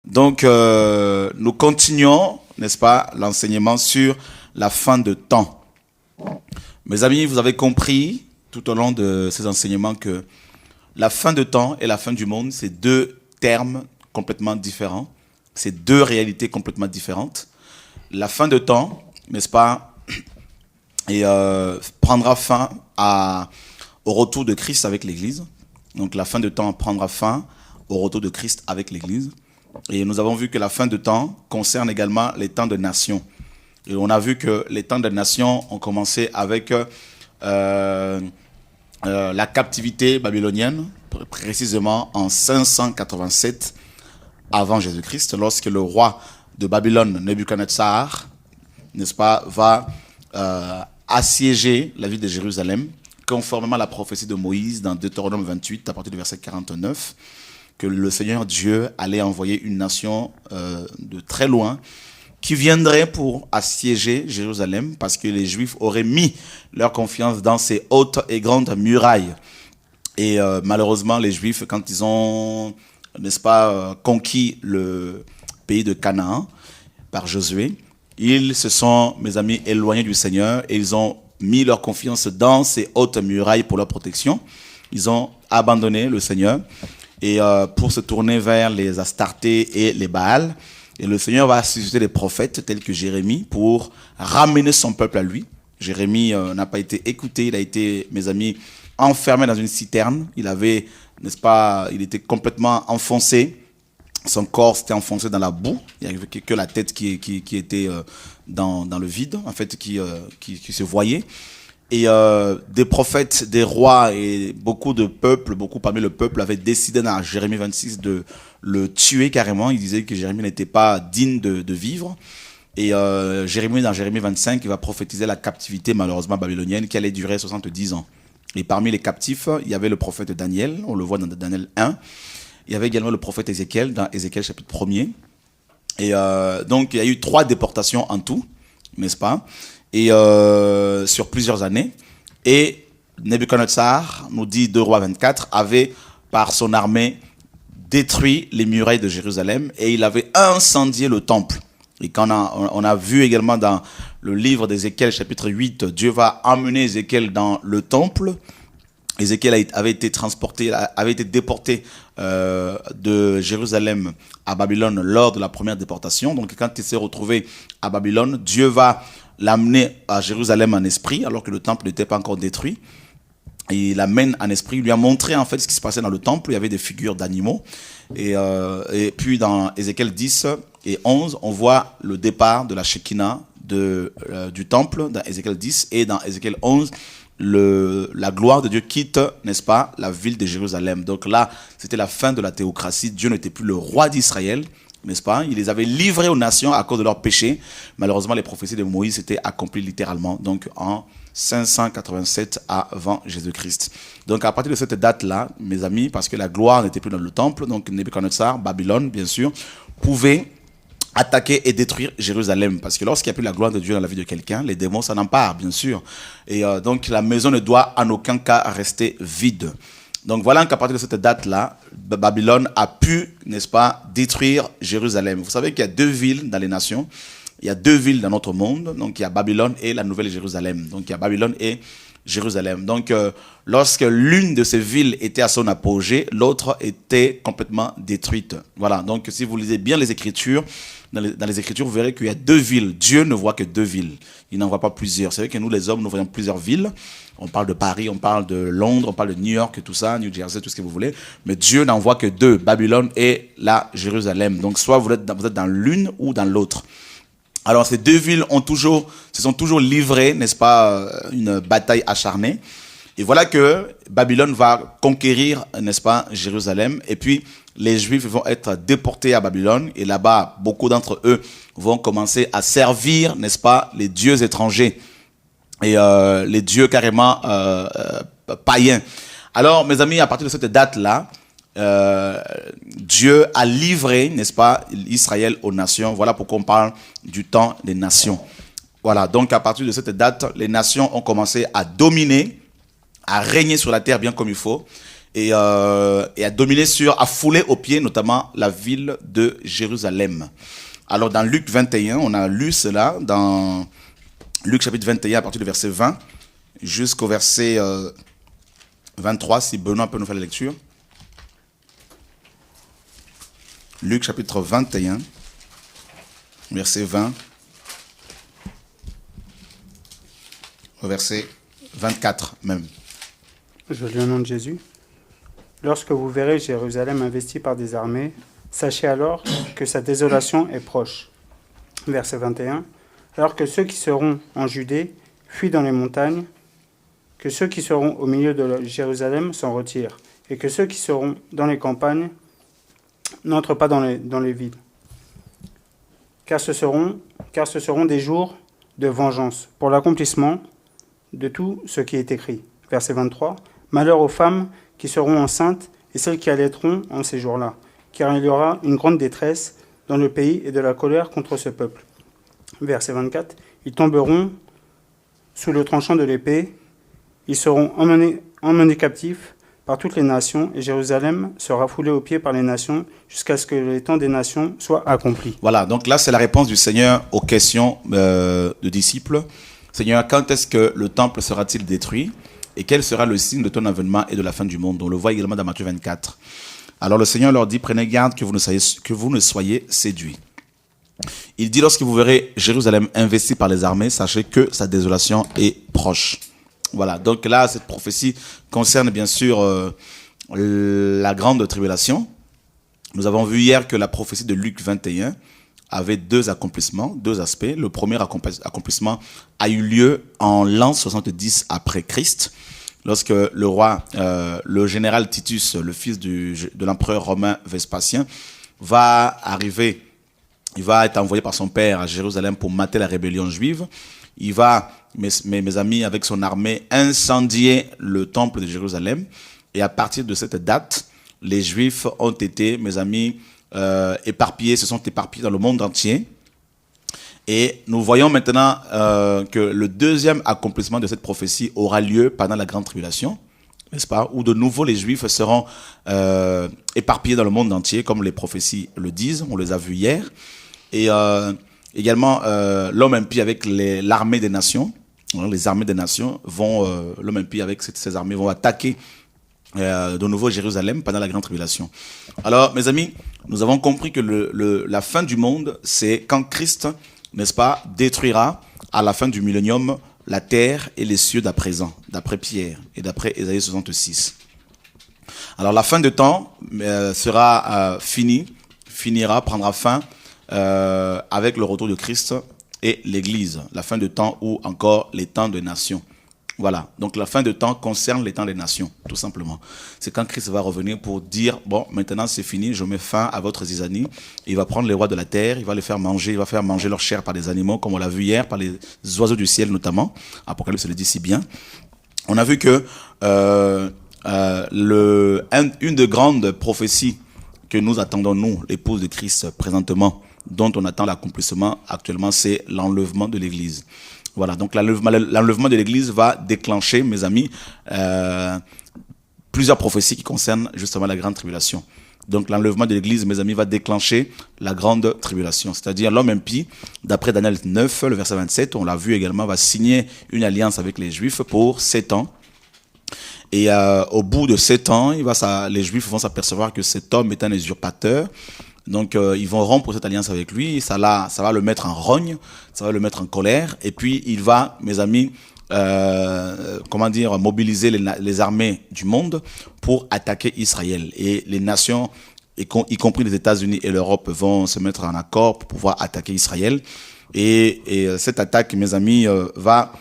Donc, nous continuons, n'est-ce pas, l'enseignement sur la fin de temps. Mes amis, vous avez compris tout au long de ces enseignements que la fin de temps et la fin du monde, c'est deux termes complètement différents. C'est deux réalités complètement différentes. La fin de temps, n'est-ce pas, et prendra fin au retour de Christ avec l'Église. Donc la fin de temps prendra fin au retour de Christ avec l'Église. Et nous avons vu que la fin de temps concerne également les temps de nation. Et on a vu que les temps de nation ont commencé avec la captivité babylonienne, précisément en 587 avant Jésus-Christ, lorsque le roi de Babylone, Nebuchadnezzar, n'est-ce pas, va assiéger la ville de Jérusalem, conformément à la prophétie de Moïse dans Deutéronome 28, à partir du verset 49, que le Seigneur Dieu allait envoyer une nation de très loin qui viendrait pour assiéger Jérusalem parce que les Juifs auraient mis leur confiance dans ces hautes et grandes murailles. Et malheureusement, les Juifs, quand ils ont, n'est-ce pas, conquis le pays de Canaan par Josué, ils se sont, mes amis, éloignés du Seigneur et ils ont mis leur confiance dans ces hautes murailles pour leur protection. Ils ont abandonné le Seigneur et pour se tourner vers les Astartés et les Baals. Et le Seigneur va susciter des prophètes tels que Jérémie pour ramener son peuple à lui. Jérémie n'a pas été écouté, il a été, mes amis, enfermé dans une citerne. Il avait, n'est-ce pas, il était complètement enfoncé. Son corps s'était enfoncé dans la boue. Il n'y avait que la tête qui était dans le vide, en fait, qui se voyait. Et des prophètes, des rois et beaucoup de peuples, beaucoup parmi le peuple avaient décidé dans Jérémie 26 de le tuer carrément. Ils disaient que Jérémie n'était pas digne de vivre. Et Jérémie, dans Jérémie 25, il va prophétiser la captivité malheureusement babylonienne qui allait durer 70 ans. Et parmi les captifs, il y avait le prophète Daniel, on le voit dans Daniel 1. Il y avait également le prophète Ézéchiel, dans Ézéchiel chapitre 1er. Et donc, il y a eu 3 déportations en tout, n'est-ce pas? Et sur plusieurs années. Et Nebuchadnezzar, nous dit 2 Rois 24, avait par son armée détruit les murailles de Jérusalem et il avait incendié le temple. Et quand on a vu également dans le livre d'Ézéchiel chapitre 8, Dieu va emmener Ézéchiel dans le temple. Ézéchiel avait été déporté de Jérusalem à Babylone lors de la première déportation. Donc quand il s'est retrouvé à Babylone, Dieu va l'amener à Jérusalem en esprit, alors que le temple n'était pas encore détruit. Et il l'amène en esprit, il lui a montré en fait ce qui se passait dans le temple. Il y avait des figures d'animaux. Et puis dans Ézéchiel 10 et 11, on voit le départ de la Shekinah du temple, dans Ézéchiel 10, et dans Ézéchiel 11, la gloire de Dieu quitte, n'est-ce pas, la ville de Jérusalem. Donc là, c'était la fin de la théocratie. Dieu n'était plus le roi d'Israël, n'est-ce pas? Il les avait livrés aux nations à cause de leurs péchés. Malheureusement, les prophéties de Moïse étaient accomplies littéralement, donc en 587 avant Jésus-Christ. Donc à partir de cette date-là, mes amis, parce que la gloire n'était plus dans le temple, donc Nebuchadnezzar, Babylone, bien sûr, pouvait attaquer et détruire Jérusalem. Parce que lorsqu'il n'y a plus la gloire de Dieu dans la vie de quelqu'un, les démons s'en emparent, bien sûr. Et donc la maison ne doit en aucun cas rester vide. Donc voilà qu'à partir de cette date-là, Babylone a pu, n'est-ce pas, détruire Jérusalem. Vous savez qu'il y a 2 villes dans les nations. Il y a 2 villes dans notre monde. Donc il y a Babylone et la Nouvelle Jérusalem. Donc il y a Babylone et Jérusalem. Donc lorsque l'une de ces villes était à son apogée, l'autre était complètement détruite. Voilà. Donc si vous lisez bien les Écritures, dans les Écritures, vous verrez qu'il y a 2 villes. Dieu ne voit que 2 villes. Il n'en voit pas plusieurs. C'est vrai que nous, les hommes, nous voyons plusieurs villes. On parle de Paris, on parle de Londres, on parle de New York, tout ça, New Jersey, tout ce que vous voulez. Mais Dieu n'en voit que 2, Babylone et la Jérusalem. Donc soit vous êtes dans l'une ou dans l'autre. Alors ces 2 villes se sont toujours livrées, n'est-ce pas, une bataille acharnée. Et voilà que Babylone va conquérir, n'est-ce pas, Jérusalem. Et puis les Juifs vont être déportés à Babylone. Et là-bas, beaucoup d'entre eux vont commencer à servir, n'est-ce pas, les dieux étrangers. Et les dieux carrément païens. Alors, mes amis, à partir de cette date-là, Dieu a livré, n'est-ce pas, Israël aux nations. Voilà pourquoi on parle du temps des nations. Voilà, donc à partir de cette date, les nations ont commencé à dominer, à régner sur la terre bien comme il faut. et a dominé a foulé aux pieds notamment la ville de Jérusalem. Alors dans Luc 21, on a lu cela dans Luc chapitre 21 à partir du verset 20 jusqu'au verset 23, si Benoît peut nous faire la lecture. Luc chapitre 21, verset 20 au verset 24 même. Je lis au nom de Jésus. Lorsque vous verrez Jérusalem investie par des armées, sachez alors que sa désolation est proche. Verset 21. Alors que ceux qui seront en Judée fuient dans les montagnes, que ceux qui seront au milieu de Jérusalem s'en retirent, et que ceux qui seront dans les campagnes n'entrent pas dans les villes. Car ce seront des jours de vengeance, pour l'accomplissement de tout ce qui est écrit. Verset 23. Malheur aux femmes qui seront enceintes et celles qui allaiteront en ces jours-là, car il y aura une grande détresse dans le pays et de la colère contre ce peuple. Verset 24. Ils tomberont sous le tranchant de l'épée, ils seront emmenés captifs par toutes les nations, et Jérusalem sera foulée aux pieds par les nations, jusqu'à ce que les temps des nations soient accomplis. Voilà, donc là c'est la réponse du Seigneur aux questions de disciples. Seigneur, quand est-ce que le temple sera-t-il détruit? Et quel sera le signe de ton avènement et de la fin du monde? On le voit également dans Matthieu 24. Alors le Seigneur leur dit, prenez garde que vous ne soyez séduits. Il dit, lorsque vous verrez Jérusalem investie par les armées, sachez que sa désolation est proche. Voilà, donc là, cette prophétie concerne bien sûr la grande tribulation. Nous avons vu hier que la prophétie de Luc 21 avait deux accomplissements, deux aspects. Le premier accomplissement a eu lieu en l'an 70 après Christ, lorsque le roi, le général Titus, le fils de l'empereur romain Vespasien, va arriver. Il va être envoyé par son père à Jérusalem pour mater la rébellion juive. Il va, mes amis, avec son armée, incendier le temple de Jérusalem. Et à partir de cette date, les Juifs ont été, mes amis, se sont éparpillés dans le monde entier. Et nous voyons maintenant que le deuxième accomplissement de cette prophétie aura lieu pendant la grande tribulation, n'est-ce pas, où de nouveau les Juifs seront éparpillés dans le monde entier, comme les prophéties le disent, on les a vus hier. Et également, l'homme impie avec l'armée des nations, les armées des nations l'homme impie avec ces armées vont attaquer de nouveau Jérusalem pendant la grande tribulation. Alors, mes amis, nous avons compris que la fin du monde, c'est quand Christ, n'est-ce pas, détruira à la fin du millénium la terre et les cieux d'à présent, d'après Pierre et d'après Ésaïe 66. Alors, la fin de temps prendra fin avec le retour de Christ et l'Église, la fin de temps ou encore les temps des nations. Voilà, donc la fin de temps concerne les temps des nations, tout simplement. C'est quand Christ va revenir pour dire, bon, maintenant c'est fini, je mets fin à votre zizanie. Il va prendre les rois de la terre, il va les faire manger, il va faire manger leur chair par des animaux, comme on l'a vu hier, par les oiseaux du ciel notamment. Apocalypse le dit si bien. On a vu que une des grandes prophéties que nous attendons, nous, l'épouse de Christ présentement, dont on attend l'accomplissement actuellement, c'est l'enlèvement de l'Église. Voilà, donc l'enlèvement de l'Église va déclencher, mes amis, plusieurs prophéties qui concernent justement la grande tribulation. Donc l'enlèvement de l'Église, mes amis, va déclencher la grande tribulation. C'est-à-dire l'homme impie, d'après Daniel 9, le verset 27, on l'a vu également, va signer une alliance avec les Juifs pour 7 ans. Et au bout de 7 ans, les Juifs vont s'apercevoir que cet homme est un usurpateur. Donc ils vont rompre cette alliance avec lui, ça va le mettre en rogne, ça va le mettre en colère, et puis il va, mes amis, mobiliser les armées du monde pour attaquer Israël. Et les nations, y compris les États-Unis et l'Europe, vont se mettre en accord pour pouvoir attaquer Israël. Et cette attaque, mes amis, va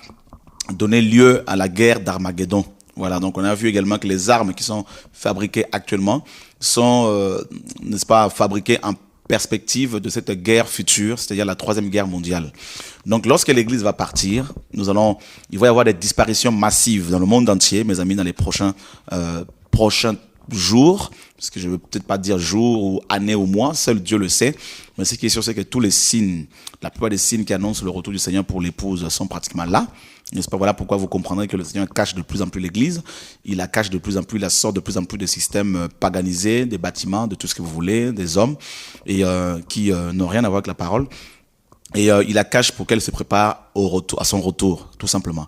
donner lieu à la guerre d'Armageddon. Voilà, donc on a vu également que les armes qui sont fabriquées actuellement sont, n'est-ce pas, fabriquées en perspective de cette guerre future, c'est-à-dire la troisième guerre mondiale. Donc lorsque l'Église va partir, il va y avoir des disparitions massives dans le monde entier, mes amis, dans les prochains jours, parce que je ne veux peut-être pas dire jours ou années ou mois, seul Dieu le sait, mais ce qui est sûr, c'est que tous les signes, la plupart des signes qui annoncent le retour du Seigneur pour l'épouse sont pratiquement là. N'est-ce pas? Voilà pourquoi vous comprendrez que le Seigneur cache de plus en plus l'Église. Il la cache de plus en plus, il sort de plus en plus des systèmes paganisés, des bâtiments, de tout ce que vous voulez, des hommes, et qui n'ont rien à voir avec la parole. Et il la cache pour qu'elle se prépare au retour, à son retour, tout simplement.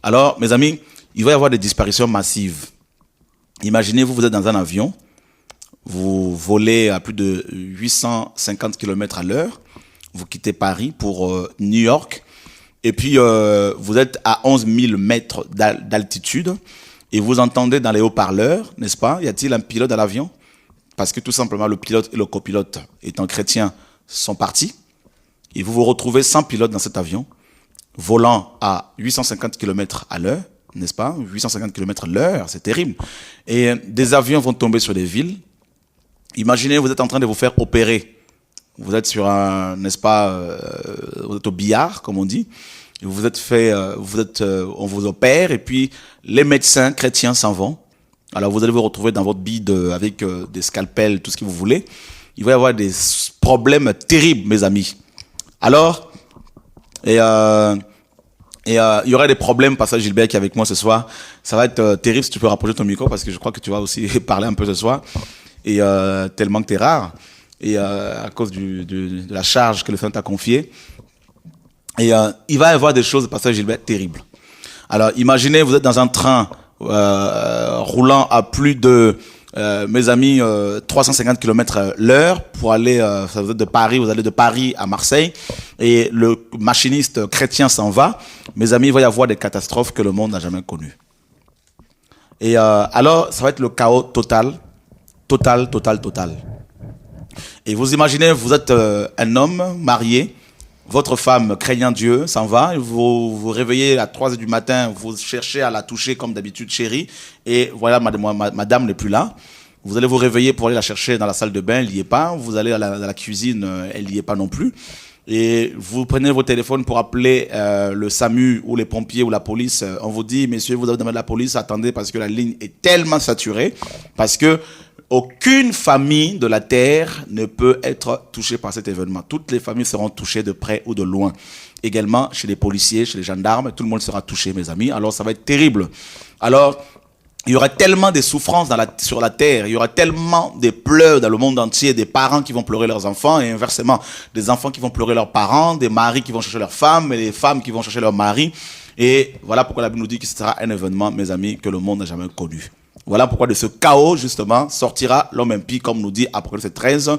Alors, mes amis, il va y avoir des disparitions massives. Imaginez-vous, vous êtes dans un avion, vous volez à plus de 850 km à l'heure, vous quittez Paris pour New York, et puis vous êtes à 11 000 mètres d'altitude, et vous entendez dans les haut-parleurs, n'est-ce pas? Y a-t-il un pilote à l'avion? Parce que tout simplement, le pilote et le copilote, étant chrétiens, sont partis, et vous vous retrouvez sans pilote dans cet avion, volant à 850 km à l'heure, n'est-ce pas? 850 km à l'heure, c'est terrible. Et des avions vont tomber sur des villes. Imaginez, vous êtes en train de vous faire opérer. Vous êtes sur un, n'est-ce pas, vous êtes au billard, comme on dit. Et vous êtes fait, on vous opère, et puis les médecins chrétiens s'en vont. Alors vous allez vous retrouver dans votre bide avec des scalpels, tout ce que vous voulez. Il va y avoir des problèmes terribles, mes amis. Alors, il y aura des problèmes, parce que Gilbert qui est avec moi ce soir, ça va être terrible si tu peux rapprocher ton micro, parce que je crois que tu vas aussi parler un peu ce soir, et tellement que tu es rare, et à cause de la charge que le Seigneur t'a confiée. Et il va y avoir des choses, parce que Gilbert, terribles. Alors imaginez, vous êtes dans un train roulant à plus de, mes amis, 350 km l'heure pour aller, vous êtes de Paris, vous allez de Paris à Marseille, et le machiniste chrétien s'en va. Mes amis, il va y avoir des catastrophes que le monde n'a jamais connues. Et alors, ça va être le chaos total. Et vous imaginez, vous êtes un homme marié, votre femme craignant Dieu s'en va, vous vous réveillez à 3 heures du matin, vous cherchez à la toucher comme d'habitude, chérie, et voilà, madame n'est plus là. Vous allez vous réveiller pour aller la chercher dans la salle de bain, elle n'y est pas. Vous allez dans la cuisine, elle n'y est pas non plus. Et vous prenez vos téléphones pour appeler le SAMU ou les pompiers ou la police. On vous dit, messieurs, vous avez demandé à la police, attendez parce que la ligne est tellement saturée, parce que aucune famille de la terre ne peut être touchée par cet événement. Toutes les familles seront touchées de près ou de loin. Également, chez les policiers, chez les gendarmes, tout le monde sera touché, mes amis. Alors, ça va être terrible. Alors, il y aura tellement de souffrances sur la terre, il y aura tellement de pleurs dans le monde entier, des parents qui vont pleurer leurs enfants, et inversement, des enfants qui vont pleurer leurs parents, des maris qui vont chercher leurs femmes, et des femmes qui vont chercher leurs maris. Et voilà pourquoi la Bible nous dit que ce sera un événement, mes amis, que le monde n'a jamais connu. Voilà pourquoi de ce chaos, justement, sortira l'homme impie, comme nous dit Apocalypse 13,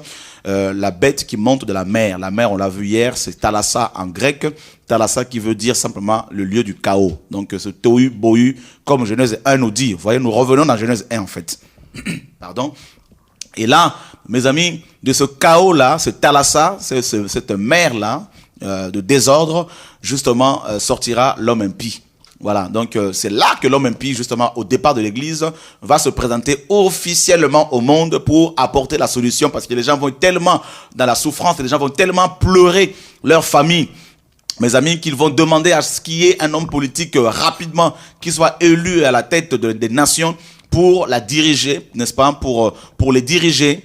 la bête qui monte de la mer. La mer, on l'a vu hier, c'est Thalassa en grec. Thalassa qui veut dire simplement le lieu du chaos. Donc ce tohu, bohu, comme Genèse 1 nous dit. Vous voyez, nous revenons dans Genèse 1 en fait. Pardon. Et là, mes amis, de ce chaos-là, ce Thalassa, cette mer-là, de désordre, justement, sortira l'homme impie. Voilà, donc c'est là que l'homme impie, justement, au départ de l'église, va se présenter officiellement au monde pour apporter la solution, parce que les gens vont tellement dans la souffrance, et les gens vont tellement pleurer leur famille, mes amis, qu'ils vont demander à ce qu'il y ait un homme politique rapidement, qui soit élu à la tête des nations pour la diriger, n'est-ce pas, pour les diriger.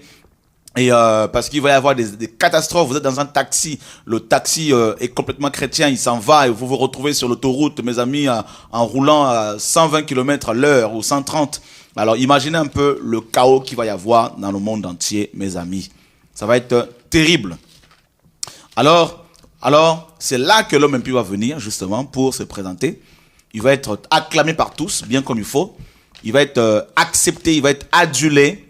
Et parce qu'il va y avoir des catastrophes. Vous êtes dans un taxi, le taxi est complètement chrétien, il s'en va et vous vous retrouvez sur l'autoroute, mes amis, en roulant à 120 km à l'heure ou 130. Alors imaginez un peu le chaos qu'il va y avoir dans le monde entier, mes amis. Ça va être terrible. Alors c'est là que l'homme impie va venir justement pour se présenter. Il va être acclamé par tous, bien comme il faut. Il va être accepté, il va être adulé.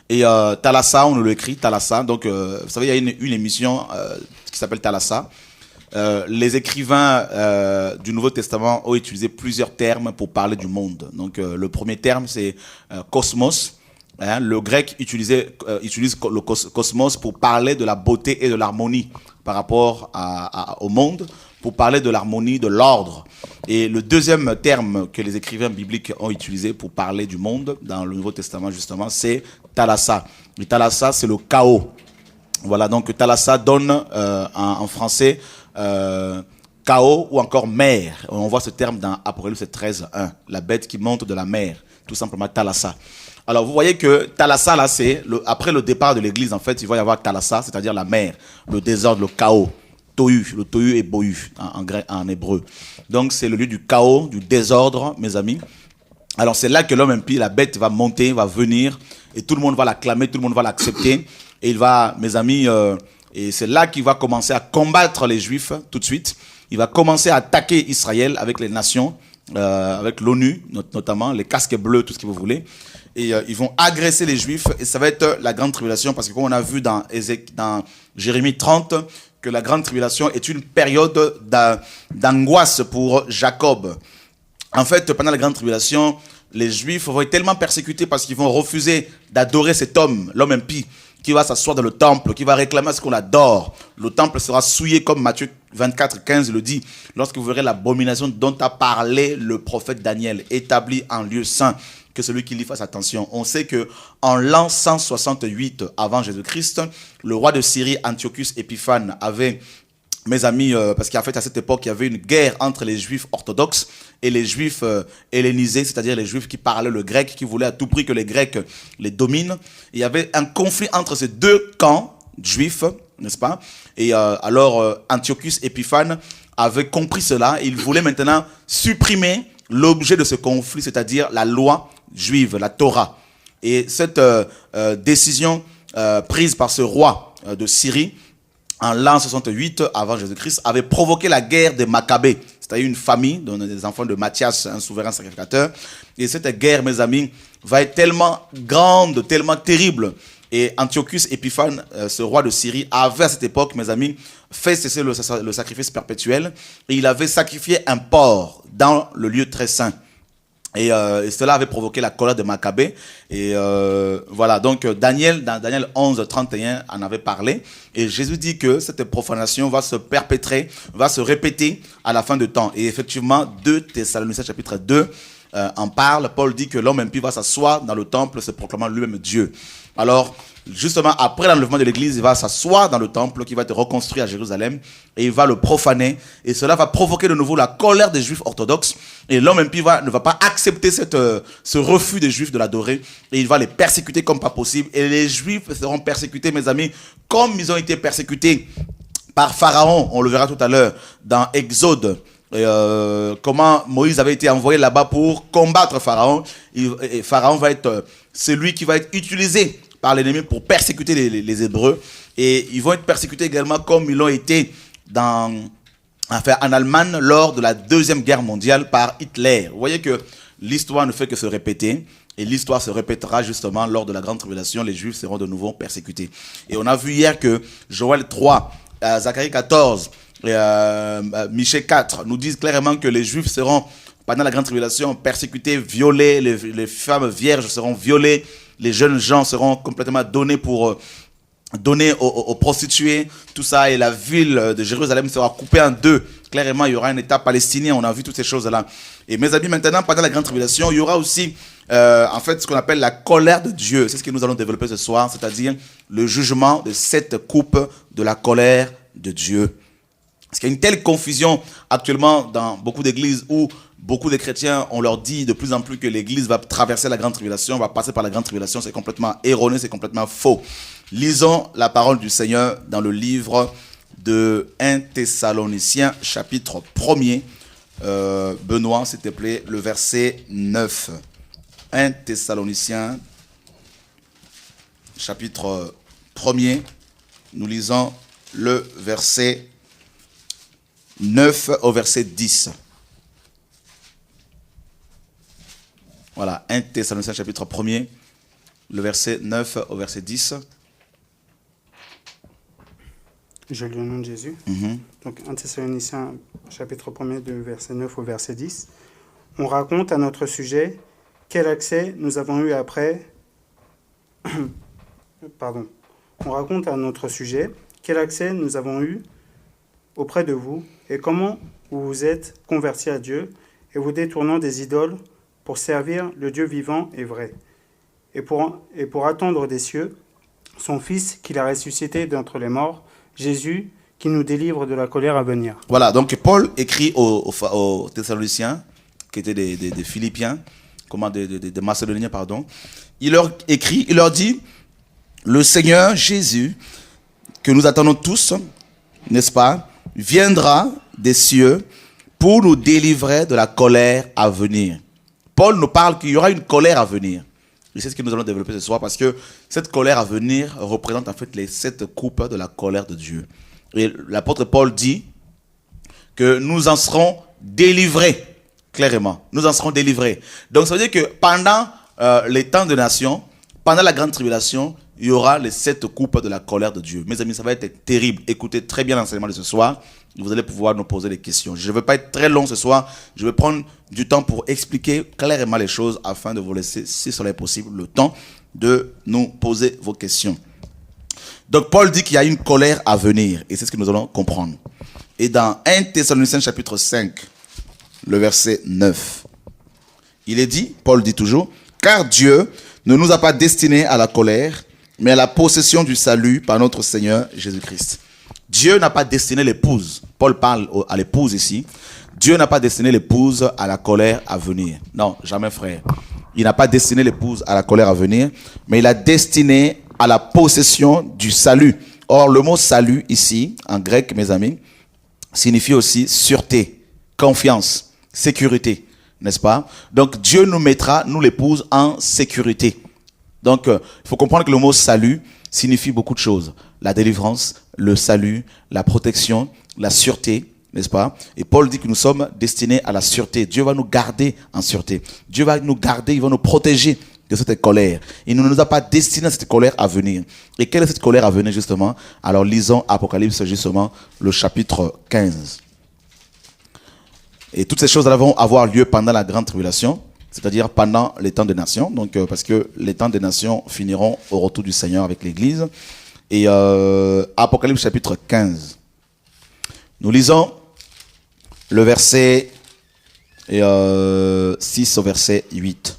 Et Thalassa, on nous l'écrit, Thalassa. Donc, vous savez, il y a une émission qui s'appelle Thalassa. Les écrivains du Nouveau Testament ont utilisé plusieurs termes pour parler du monde. Donc, le premier terme, c'est cosmos. Hein, le grec utilise le cosmos pour parler de la beauté et de l'harmonie par rapport au monde, pour parler de l'harmonie, de l'ordre. Et le deuxième terme que les écrivains bibliques ont utilisé pour parler du monde dans le Nouveau Testament, justement, c'est Thalassa. Et Thalassa, c'est le chaos. Voilà, donc Thalassa donne en français chaos ou encore mer. On voit ce terme dans Apocalypse 13:1, la bête qui monte de la mer, tout simplement Thalassa. Alors vous voyez que Thalassa, là, c'est après le départ de l'église, en fait, il va y avoir Thalassa, c'est-à-dire la mer, le désordre, le chaos. tohu. Le tohu est bohu en hébreu. Donc c'est le lieu du chaos, du désordre, mes amis. Alors c'est là que l'homme impie, la bête, va monter, va venir, et tout le monde va l'acclamer, tout le monde va l'accepter. Et il va, mes amis, et c'est là qu'il va commencer à combattre les Juifs tout de suite. Il va commencer à attaquer Israël avec les nations, avec l'ONU notamment, les casques bleus, tout ce que vous voulez. Et ils vont agresser les Juifs, et ça va être la grande tribulation, parce que comme on a vu dans Jérémie 30, que la grande tribulation est une période d'angoisse pour Jacob. En fait, pendant la grande tribulation, les Juifs vont être tellement persécutés parce qu'ils vont refuser d'adorer cet homme, l'homme impie, qui va s'asseoir dans le temple, qui va réclamer à ce qu'on l'adore. Le temple sera souillé, comme Matthieu 24, 15 le dit, lorsque vous verrez l'abomination dont a parlé le prophète Daniel, établi en lieu saint, que celui qui lit fasse attention. On sait que en l'an 168 avant Jésus-Christ, le roi de Syrie, Antiochus Épiphane, avait, mes amis, parce qu'en fait à cette époque, il y avait une guerre entre les Juifs orthodoxes et les Juifs hellénisés, c'est-à-dire les Juifs qui parlaient le grec, qui voulaient à tout prix que les Grecs les dominent. Il y avait un conflit entre ces deux camps juifs, n'est-ce pas? Et alors Antiochus Épiphane avait compris cela, et il voulait maintenant supprimer l'objet de ce conflit, c'est-à-dire la loi juive, la Torah. Et cette décision prise par ce roi de Syrie, en l'an 68 avant Jésus-Christ, avait provoqué la guerre des Maccabées. C'est-à-dire une famille, dont des enfants de Matthias, un souverain sacrificateur. Et cette guerre, mes amis, va être tellement grande, tellement terrible. Et Antiochus Épiphane, ce roi de Syrie, avait à cette époque, mes amis, fait cesser le sacrifice perpétuel. Et il avait sacrifié un porc dans le lieu très saint. Et cela avait provoqué la colère de Maccabée. Et voilà, donc Daniel, dans Daniel 11, 31, en avait parlé. Et Jésus dit que cette profanation va se perpétrer, va se répéter à la fin de temps. Et effectivement, 2 Thessaloniciens chapitre 2 en parle. Paul dit que l'homme impie va s'asseoir dans le temple, se proclamant lui-même Dieu. Alors, justement, après l'enlèvement de l'église, il va s'asseoir dans le temple qui va être reconstruit à Jérusalem et il va le profaner. Et cela va provoquer de nouveau la colère des Juifs orthodoxes. Et l'homme impie ne va pas accepter ce refus des Juifs de l'adorer. Et il va les persécuter comme pas possible. Et les Juifs seront persécutés, mes amis, comme ils ont été persécutés par Pharaon. On le verra tout à l'heure dans Exode. Comment Moïse avait été envoyé là-bas pour combattre Pharaon. Et Pharaon va être celui qui va être utilisé par l'ennemi pour persécuter les Hébreux. Et ils vont être persécutés également comme ils l'ont été en Allemagne lors de la Deuxième Guerre mondiale par Hitler. Vous voyez que l'histoire ne fait que se répéter. Et l'histoire se répétera justement lors de la grande tribulation. Les Juifs seront de nouveau persécutés. Et on a vu hier que Joël 3, Zacharie 14 et Michée 4 nous disent clairement que les Juifs seront, pendant la grande tribulation, persécutés, violés. Les femmes vierges seront violées. Les jeunes gens seront complètement donnés aux prostituées, tout ça, et la ville de Jérusalem sera coupée en deux. Clairement, il y aura un État palestinien, on a vu toutes ces choses-là. Et mes amis, maintenant, pendant la grande tribulation, il y aura aussi, en fait, ce qu'on appelle la colère de Dieu. C'est ce que nous allons développer ce soir, c'est-à-dire le jugement de cette coupe de la colère de Dieu. Parce qu'il y a une telle confusion actuellement dans beaucoup d'églises où beaucoup de chrétiens, on leur dit de plus en plus que l'église va traverser la grande tribulation, va passer par la grande tribulation. C'est complètement erroné, c'est complètement faux. Lisons la parole du Seigneur dans le livre de 1 Thessaloniciens, chapitre 1er. Benoît, s'il te plaît, le verset 9. 1 Thessaloniciens, chapitre 1er. Nous lisons le verset 9 au verset 10. Voilà, 1 Thessaloniciens chapitre 1er, le verset 9 au verset 10. Je lis au nom de Jésus. Donc 1 Thessaloniciens chapitre 1er, du verset 9 au verset 10. On raconte à notre sujet quel accès nous avons eu après... Pardon. On raconte à notre sujet quel accès nous avons eu auprès de vous et comment vous vous êtes convertis à Dieu et vous détournant des idoles pour servir le Dieu vivant et vrai, et pour attendre des cieux son Fils qu'il a ressuscité d'entre les morts, Jésus, qui nous délivre de la colère à venir. Voilà, donc Paul écrit aux Thessaloniciens, qui étaient des Philippiens, des Macédoniens, pardon. Il leur écrit, il leur dit, le Seigneur Jésus, que nous attendons tous, n'est-ce pas, viendra des cieux pour nous délivrer de la colère à venir. Paul nous parle qu'il y aura une colère à venir. Et c'est ce que nous allons développer ce soir, parce que cette colère à venir représente en fait les 7 coupes de la colère de Dieu. Et l'apôtre Paul dit que nous en serons délivrés, clairement. Nous en serons délivrés. Donc ça veut dire que pendant les temps de nation, pendant la grande tribulation, il y aura les 7 coupes de la colère de Dieu. Mes amis, ça va être terrible. Écoutez très bien l'enseignement de ce soir. Vous allez pouvoir nous poser des questions. Je ne vais pas être très long ce soir. Je vais prendre du temps pour expliquer clairement les choses afin de vous laisser, si cela est possible, le temps de nous poser vos questions. Donc Paul dit qu'il y a une colère à venir. Et c'est ce que nous allons comprendre. Et dans 1 Thessaloniciens chapitre 5, le verset 9, il est dit, Paul dit toujours, « Car Dieu ne nous a pas destinés à la colère, mais à la possession du salut par notre Seigneur Jésus-Christ. » Dieu n'a pas destiné l'épouse. Paul parle à l'épouse ici. Dieu n'a pas destiné l'épouse à la colère à venir. Non, jamais frère. Il n'a pas destiné l'épouse à la colère à venir, mais il a destiné à la possession du salut. Or, le mot salut ici, en grec, mes amis, signifie aussi sûreté, confiance, sécurité, n'est-ce pas? Donc, Dieu nous mettra, nous l'épouse, en sécurité. Donc, il faut comprendre que le mot salut signifie beaucoup de choses. La délivrance, le salut, la protection, la sûreté, n'est-ce pas? Et Paul dit que nous sommes destinés à la sûreté. Dieu va nous garder en sûreté. Dieu va nous garder, il va nous protéger de cette colère. Il ne nous a pas destinés à cette colère à venir. Et quelle est cette colère à venir justement? Alors lisons Apocalypse justement, le chapitre 15. Et toutes ces choses vont avoir lieu pendant la grande tribulation, c'est-à-dire pendant les temps des nations. Donc, parce que les temps des nations finiront au retour du Seigneur avec l'Église. Et Apocalypse chapitre 15. Nous lisons le verset 6 au verset 8.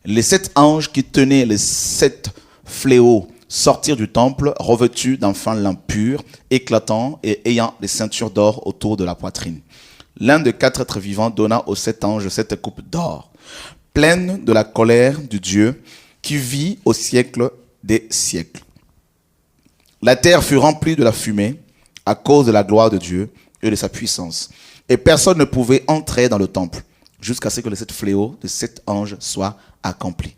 Les 7 anges qui tenaient les 7 fléaux sortirent du temple, revêtus d'un fin lin pur, éclatant et ayant des ceintures d'or autour de la poitrine. L'un des 4 êtres vivants donna aux 7 anges 7 coupes d'or, pleines de la colère du Dieu qui vit au siècle des siècles. La terre fut remplie de la fumée à cause de la gloire de Dieu et de sa puissance. Et personne ne pouvait entrer dans le temple jusqu'à ce que les 7 fléaux de 7 anges soient accomplis.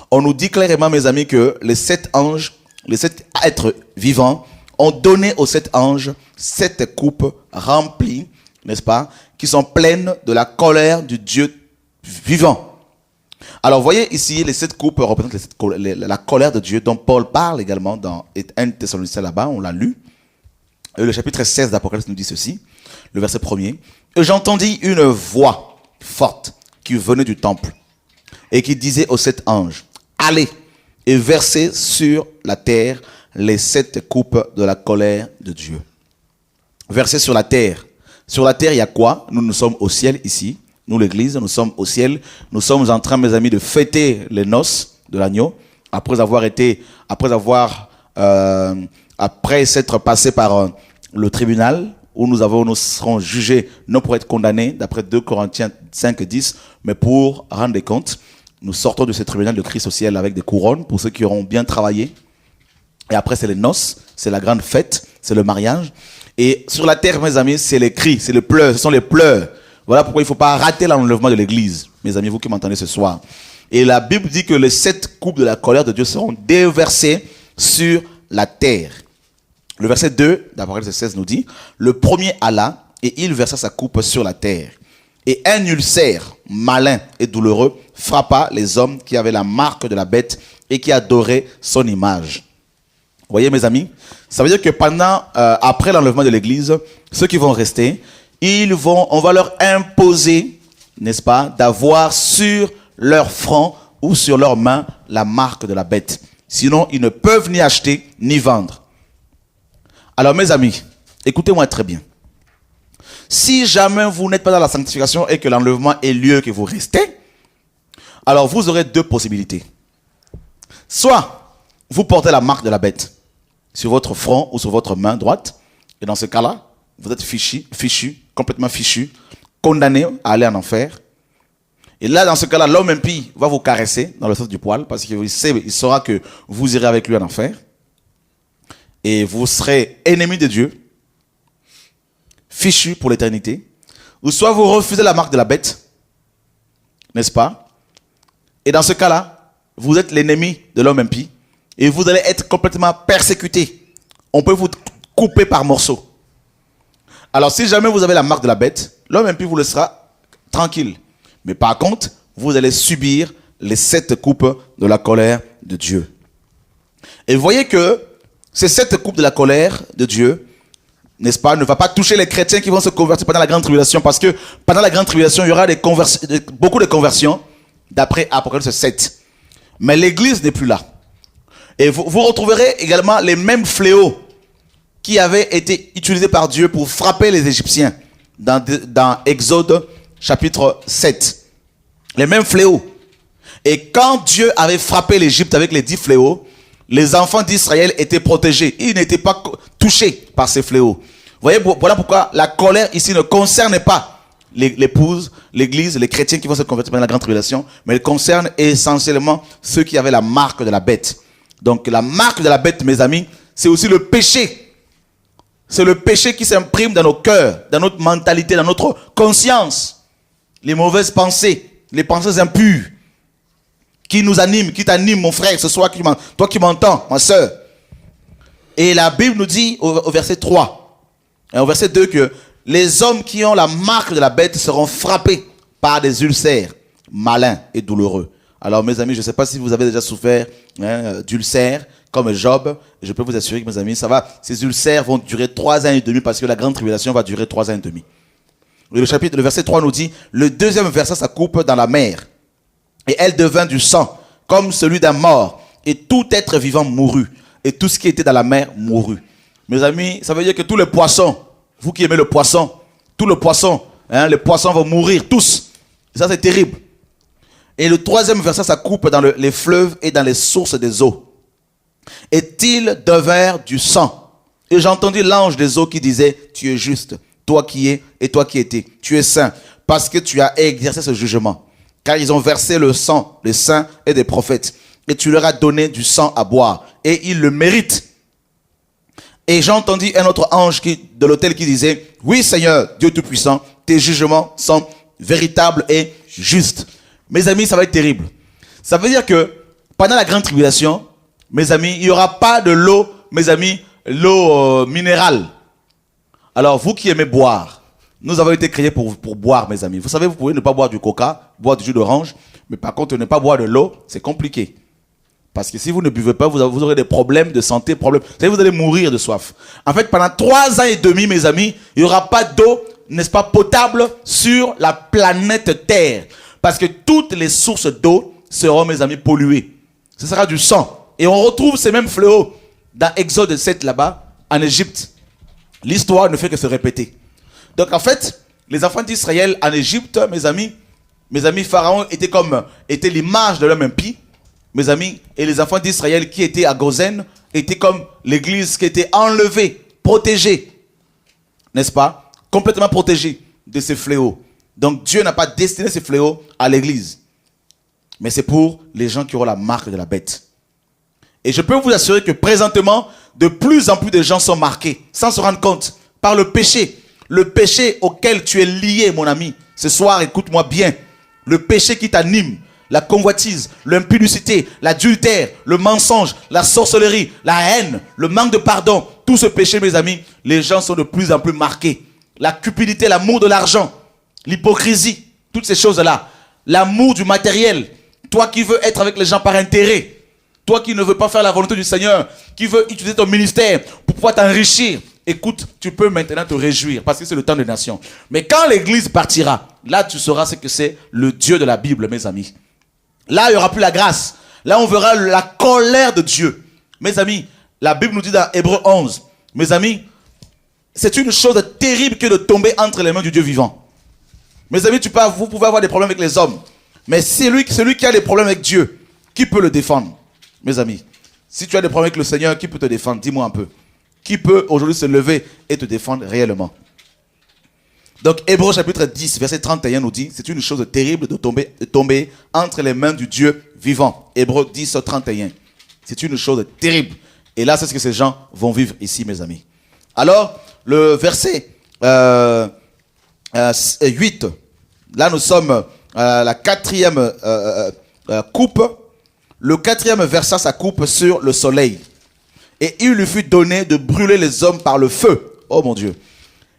On nous dit clairement, mes amis, que les 7 anges, les 7 êtres vivants, ont donné aux 7 anges 7 coupes remplies, n'est-ce pas, qui sont pleines de la colère du Dieu vivant. Alors, voyez ici, les 7 coupes représentent la colère de Dieu dont Paul parle également dans 1 Thessaloniciens là-bas, on l'a lu. Et le chapitre 16 d'Apocalypse nous dit ceci, le verset 1er. « Et j'entendis une voix forte qui venait du temple et qui disait aux 7 anges, « Allez et versez sur la terre les 7 coupes de la colère de Dieu. » Versez sur la terre. Sur la terre, il y a quoi? Nous sommes au ciel ici. Nous, l'église, nous sommes au ciel. Nous sommes en train, mes amis, de fêter les noces de l'agneau. Après s'être passé par le tribunal, où nous serons jugés, non pour être condamnés, d'après 2 Corinthiens 5, 10, mais pour rendre des comptes. Nous sortons de ce tribunal de Christ au ciel avec des couronnes, pour ceux qui auront bien travaillé. Et après, c'est les noces, c'est la grande fête, c'est le mariage. Et sur la terre, mes amis, c'est les cris, c'est les pleurs, ce sont les pleurs. Voilà pourquoi il ne faut pas rater l'enlèvement de l'église, mes amis, vous qui m'entendez ce soir. Et la Bible dit que les 7 coupes de la colère de Dieu seront déversées sur la terre. Le verset 2 d'Apocalypse 16 nous dit, « Le premier alla, et il versa sa coupe sur la terre. Et un ulcère malin et douloureux frappa les hommes qui avaient la marque de la bête et qui adoraient son image. » Vous voyez, mes amis, ça veut dire que après l'enlèvement de l'église, ceux qui vont rester, on va leur imposer, n'est-ce pas, d'avoir sur leur front ou sur leurs mains la marque de la bête. Sinon, ils ne peuvent ni acheter ni vendre. Alors, mes amis, écoutez-moi très bien. Si jamais vous n'êtes pas dans la sanctification et que l'enlèvement ait lieu, que vous restez, alors vous aurez 2 possibilités. Soit vous portez la marque de la bête sur votre front ou sur votre main droite, et dans ce cas-là, vous êtes fichu, complètement fichu, condamné à aller en enfer. Et là, dans ce cas-là, l'homme impie va vous caresser dans le sens du poil, parce qu'il saura que vous irez avec lui en enfer. Et vous serez ennemi de Dieu. fichu pour l'éternité, ou soit vous refusez la marque de la bête, n'est-ce pas? Et dans ce cas-là, vous êtes l'ennemi de l'homme impie et vous allez être complètement persécuté. On peut vous couper par morceaux. Alors si jamais vous avez la marque de la bête, l'homme impie vous laissera tranquille. Mais par contre, vous allez subir les 7 coupes de la colère de Dieu. Et vous voyez que ces 7 coupes de la colère de Dieu, n'est-ce pas, ne va pas toucher les chrétiens qui vont se convertir pendant la grande tribulation, parce que pendant la grande tribulation, il y aura beaucoup de conversions, d'après Apocalypse 7. Mais l'église n'est plus là. Et vous retrouverez également les mêmes fléaux qui avaient été utilisés par Dieu pour frapper les Égyptiens dans Exode chapitre 7. Les mêmes fléaux. Et quand Dieu avait frappé l'Égypte avec les 10 fléaux, les enfants d'Israël étaient protégés. Ils n'étaient pas touchés par ces fléaux. Vous voyez, voilà pourquoi la colère ici ne concerne pas l'épouse, l'église, les chrétiens qui vont se convertir pendant la grande tribulation, mais elle concerne essentiellement ceux qui avaient la marque de la bête. Donc la marque de la bête, mes amis, c'est aussi le péché. C'est le péché qui s'imprime dans nos cœurs, dans notre mentalité, dans notre conscience. Les mauvaises pensées, les pensées impures qui nous animent, qui t'animent, mon frère, ce soir, toi qui m'entends, ma soeur. Et la Bible nous dit au verset 3 et au verset 2 que les hommes qui ont la marque de la bête seront frappés par des ulcères malins et douloureux. Alors mes amis, je ne sais pas si vous avez déjà souffert d'ulcères comme Job. Je peux vous assurer que mes amis, ça va. Ces ulcères vont durer 3 ans et demi parce que la grande tribulation va durer 3 ans et demi. Et le verset 3 nous dit, le deuxième verset, ça coupe dans la mer. Et elle devint du sang, comme celui d'un mort. Et tout être vivant mourut. Et tout ce qui était dans la mer mourut. Mes amis, ça veut dire que tous les poissons, vous qui aimez le poisson, tous les poissons vont mourir, tous. Et ça, c'est terrible. Et le troisième verset, ça coupe dans les fleuves et dans les sources des eaux. Et ils devinrent du sang. Et j'ai entendu l'ange des eaux qui disait, tu es juste, toi qui es et toi qui étais. Tu es saint, parce que tu as exercé ce jugement. Car ils ont versé le sang des saints et des prophètes. Et tu leur as donné du sang à boire. Et ils le méritent. Et j'ai entendu un autre ange de l'autel qui disait, oui Seigneur, Dieu Tout-Puissant, tes jugements sont véritables et justes. Mes amis, ça va être terrible. Ça veut dire que pendant la grande tribulation, mes amis, il n'y aura pas de l'eau, mes amis, l'eau minérale. Alors vous qui aimez boire, nous avons été créés pour boire, mes amis. Vous savez, vous pouvez ne pas boire du coca, boire du jus d'orange, mais par contre, ne pas boire de l'eau, c'est compliqué. Parce que si vous ne buvez pas, vous aurez des problèmes de santé, Vous savez, vous allez mourir de soif. En fait, pendant 3 ans et demi, mes amis, il n'y aura pas d'eau, n'est-ce pas, potable sur la planète Terre. Parce que toutes les sources d'eau seront, mes amis, polluées. Ce sera du sang. Et on retrouve ces mêmes fléaux dans Exode 7 là-bas, en Égypte. L'histoire ne fait que se répéter. Donc en fait, les enfants d'Israël en Égypte, mes amis, Pharaon était l'image de l'homme impie. Mes amis, et les enfants d'Israël qui étaient à Gozen étaient comme l'église qui était enlevée, protégée, n'est-ce pas? Complètement protégée de ces fléaux. Donc Dieu n'a pas destiné ces fléaux à l'église. Mais c'est pour les gens qui auront la marque de la bête. Et je peux vous assurer que présentement, de plus en plus de gens sont marqués, sans se rendre compte, par le péché. Le péché auquel tu es lié, mon ami. Ce soir, écoute-moi bien. Le péché qui t'anime. La convoitise, l'impudicité, l'adultère, le mensonge, la sorcellerie, la haine, le manque de pardon. Tout ce péché, mes amis, les gens sont de plus en plus marqués. La cupidité, l'amour de l'argent, l'hypocrisie, toutes ces choses-là. L'amour du matériel. Toi qui veux être avec les gens par intérêt. Toi qui ne veux pas faire la volonté du Seigneur. Qui veux utiliser ton ministère pour pouvoir t'enrichir. Écoute, tu peux maintenant te réjouir parce que c'est le temps des nations. Mais quand l'église partira, là tu sauras ce que c'est le Dieu de la Bible, mes amis. Là, il n'y aura plus la grâce. Là, on verra la colère de Dieu. Mes amis, la Bible nous dit dans Hébreux 11, mes amis, c'est une chose terrible que de tomber entre les mains du Dieu vivant. Mes amis, vous pouvez avoir des problèmes avec les hommes. Mais celui qui a des problèmes avec Dieu, qui peut le défendre? Mes amis, si tu as des problèmes avec le Seigneur, qui peut te défendre? Dis-moi un peu. Qui peut aujourd'hui se lever et te défendre réellement? Donc, Hébreux chapitre 10, verset 31 nous dit, c'est une chose terrible de tomber entre les mains du Dieu vivant. Hébreux 10, 31. C'est une chose terrible. Et là, c'est ce que ces gens vont vivre ici, mes amis. Alors, le verset 8. Là, nous sommes à la 4e coupe. Le 4e versa sa coupe sur le soleil. Et il lui fut donné de brûler les hommes par le feu. Oh mon Dieu.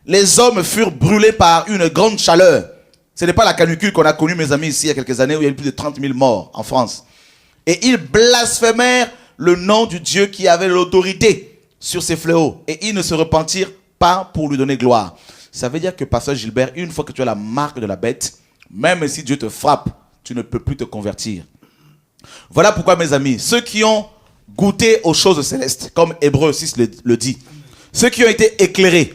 Les hommes furent brûlés par une grande chaleur. Ce n'est pas la canicule qu'on a connue, mes amis, ici, il y a quelques années, où il y a eu plus de 30 000 morts en France. Et ils blasphémèrent le nom du Dieu qui avait l'autorité sur ces fléaux. Et ils ne se repentirent pas pour lui donner gloire. Ça veut dire que, pasteur Gilbert, une fois que tu as la marque de la bête, même si Dieu te frappe, tu ne peux plus te convertir. Voilà pourquoi, mes amis, ceux qui ont goûté aux choses célestes, comme Hébreux 6 le dit, ceux qui ont été éclairés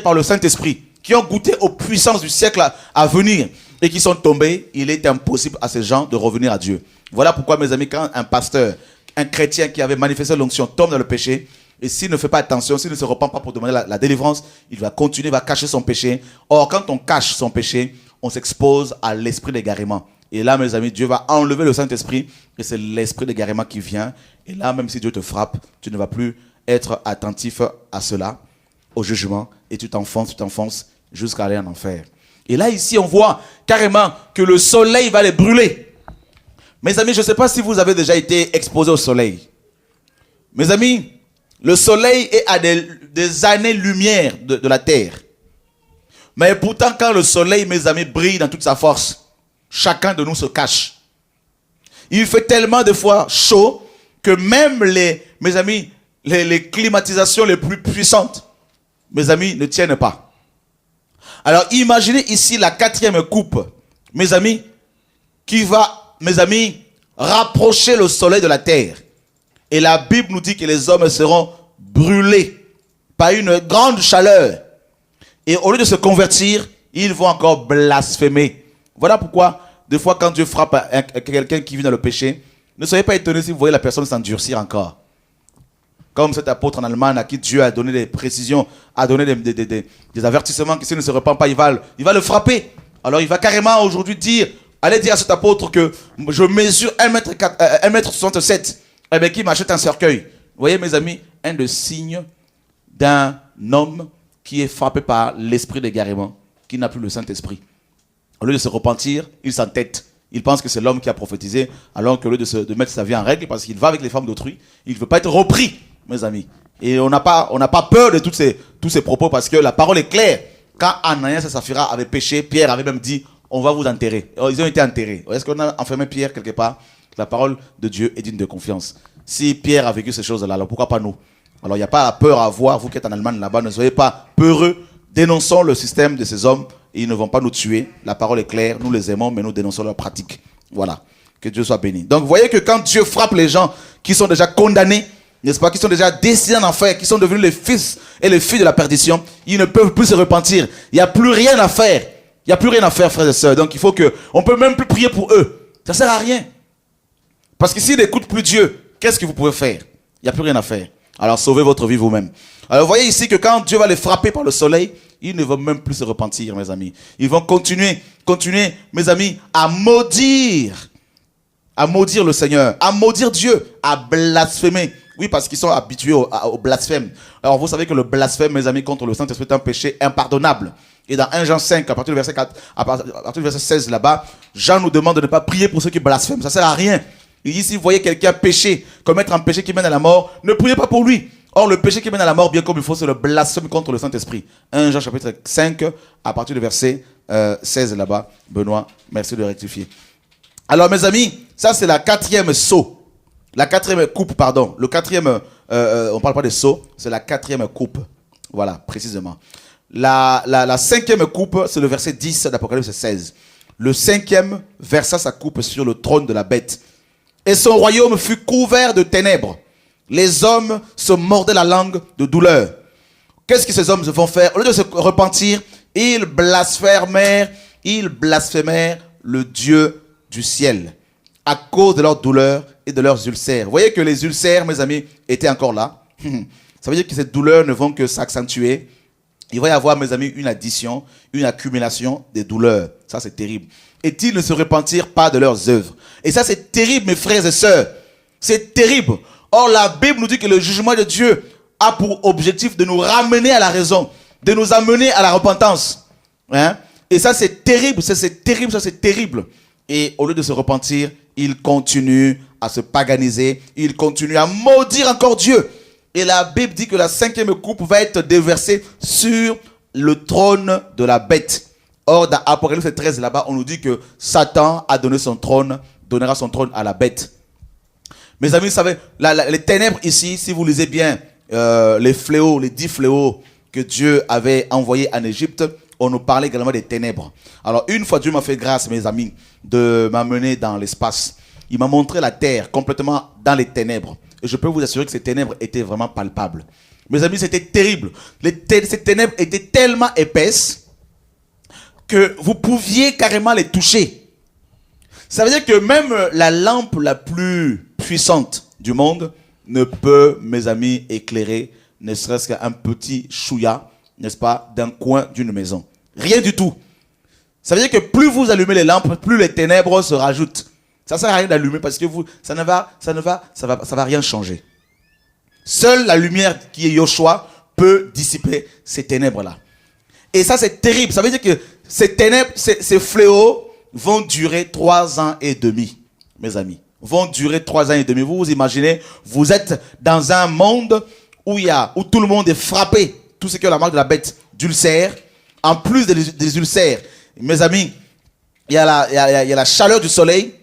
par le Saint-Esprit, qui ont goûté aux puissances du siècle à venir et qui sont tombés, il est impossible à ces gens de revenir à Dieu. Voilà pourquoi, mes amis, quand un pasteur, un chrétien qui avait manifesté l'onction tombe dans le péché, et s'il ne fait pas attention, s'il ne se repent pas pour demander la délivrance, il va continuer, va cacher son péché. Or, quand on cache son péché, on s'expose à l'esprit d'égarement. Et là, mes amis, Dieu va enlever le Saint-Esprit, et c'est l'esprit d'égarement qui vient. Et là, même si Dieu te frappe, tu ne vas plus être attentif à cela, au jugement, et tu t'enfonces jusqu'à aller en enfer. Et là, ici, on voit carrément que le soleil va les brûler. Mes amis, je ne sais pas si vous avez déjà été exposé au soleil. Mes amis, le soleil est à des années-lumière de la terre. Mais pourtant, quand le soleil, mes amis, brille dans toute sa force, chacun de nous se cache. Il fait tellement de fois chaud que même mes amis, les climatisations les plus puissantes, mes amis, ne tiennent pas. Alors imaginez ici la 4e coupe, mes amis, qui va, mes amis, rapprocher le soleil de la terre. Et la Bible nous dit que les hommes seront brûlés par une grande chaleur. Et au lieu de se convertir, ils vont encore blasphémer. Voilà pourquoi, des fois, quand Dieu frappe quelqu'un qui vit dans le péché, ne soyez pas étonnés si vous voyez la personne s'endurcir encore. Comme cet apôtre en Allemagne à qui Dieu a donné des précisions, a donné des avertissements que s'il ne se repent pas, il va le frapper. Alors il va carrément aujourd'hui allez dire à cet apôtre que je mesure 1m67. Eh bien, qui m'achète un cercueil. Vous voyez, mes amis, un des signes d'un homme qui est frappé par l'esprit d'égarement, qui n'a plus le Saint-Esprit. Au lieu de se repentir, il s'entête. Il pense que c'est l'homme qui a prophétisé, alors qu'au lieu de mettre sa vie en règle, parce qu'il va avec les femmes d'autrui, il ne veut pas être repris, mes amis. Et on n'a pas peur de tous ces propos, parce que la parole est claire. Quand Ananias et Saphira avaient péché, Pierre avait même dit, on va vous enterrer. Alors, ils ont été enterrés. Est-ce qu'on a enfermé Pierre quelque part? La parole de Dieu est digne de confiance. Si Pierre a vécu ces choses-là, alors pourquoi pas nous? Alors il n'y a pas peur à avoir, vous qui êtes en Allemagne là-bas, ne soyez pas peureux. Dénonçons le système de ces hommes, et ils ne vont pas nous tuer. La parole est claire, nous les aimons, mais nous dénonçons leur pratique. Voilà, que Dieu soit béni. Donc vous voyez que quand Dieu frappe les gens qui sont déjà condamnés, n'est-ce pas, qui sont déjà destinés en enfer, qui sont devenus les fils et les filles de la perdition, ils ne peuvent plus se repentir. Il n'y a plus rien à faire. Il n'y a plus rien à faire, frères et sœurs. Donc il faut on ne peut même plus prier pour eux. Ça ne sert à rien. Parce que s'ils n'écoutent plus Dieu, qu'est-ce que vous pouvez faire? Il n'y a plus rien à faire. Alors sauvez votre vie vous-même. Alors vous voyez ici que quand Dieu va les frapper par le soleil, ils ne vont même plus se repentir, mes amis. Ils vont continuer, mes amis, à maudire le Seigneur, à maudire Dieu, à blasphémer. Oui, parce qu'ils sont habitués au blasphème. Alors vous savez que le blasphème, mes amis, contre le Saint-Esprit est un péché impardonnable. Et dans 1 Jean 5, à partir du verset 4, à partir du verset 16 là-bas, Jean nous demande de ne pas prier pour ceux qui blasphèment. Ça ne sert à rien. Il dit, si vous voyez quelqu'un pécher, commettre un péché qui mène à la mort, ne priez pas pour lui. Or, le péché qui mène à la mort, bien comme il faut, c'est le blasphème contre le Saint-Esprit. 1 Jean chapitre 5, à partir du verset 16 là-bas. Benoît, merci de rectifier. Alors, mes amis, ça c'est la 4e sceau. La 4e coupe, pardon. Le 4e, on ne parle pas de sceau, c'est la 4e coupe. Voilà, précisément. La 5e coupe, c'est le verset 10 d'Apocalypse 16. Le 5e versa sa coupe sur le trône de la bête. Et son royaume fut couvert de ténèbres. Les hommes se mordaient la langue de douleur. Qu'est-ce que ces hommes vont faire? Au lieu de se repentir, ils blasphémèrent le Dieu du ciel à cause de leur douleur et de leurs ulcères. Vous voyez que les ulcères, mes amis, étaient encore là. Ça veut dire que ces douleurs ne vont que s'accentuer. Il va y avoir, mes amis, une addition, une accumulation des douleurs. Ça, c'est terrible. Et ils ne se repentirent pas de leurs œuvres. Et ça, c'est terrible, mes frères et sœurs. C'est terrible. Or, la Bible nous dit que le jugement de Dieu a pour objectif de nous ramener à la raison. de nous amener à la repentance. Hein? Et ça, c'est terrible, c'est terrible, ça, c'est terrible. Et au lieu de se repentir, ils continuent à se paganiser, ils continuent à maudire encore Dieu. Et la Bible dit que la 5e coupe va être déversée sur le trône de la bête. Or, dans Apocalypse 13, là-bas, on nous dit que Satan a donné son trône, donnera son trône à la bête. Mes amis, vous savez, les ténèbres ici, si vous lisez bien les fléaux, les 10 fléaux que Dieu avait envoyés en Égypte, on nous parlait également des ténèbres. Alors, une fois, Dieu m'a fait grâce, mes amis, de m'amener dans l'espace. Il m'a montré la terre complètement dans les ténèbres. Et je peux vous assurer que ces ténèbres étaient vraiment palpables. Mes amis, c'était terrible. Ces ténèbres étaient tellement épaisses que vous pouviez carrément les toucher. Ça veut dire que même la lampe la plus puissante du monde ne peut, mes amis, éclairer ne serait-ce qu'un petit chouïa, n'est-ce pas, d'un coin d'une maison. Rien du tout. Ça veut dire que plus vous allumez les lampes, plus les ténèbres se rajoutent. Ça ne sert à rien d'allumer parce que ça va rien changer. Seule la lumière qui est Yoshua peut dissiper ces ténèbres-là. Et ça, c'est terrible. Ça veut dire que ces ténèbres, ces fléaux vont durer 3 ans et demi, mes amis. Vont durer 3 ans et demi. Vous vous imaginez, vous êtes dans un monde où tout le monde est frappé. Tout ce qui est la marque de la bête, d'ulcères. En plus des ulcères, mes amis, il y a la chaleur du soleil.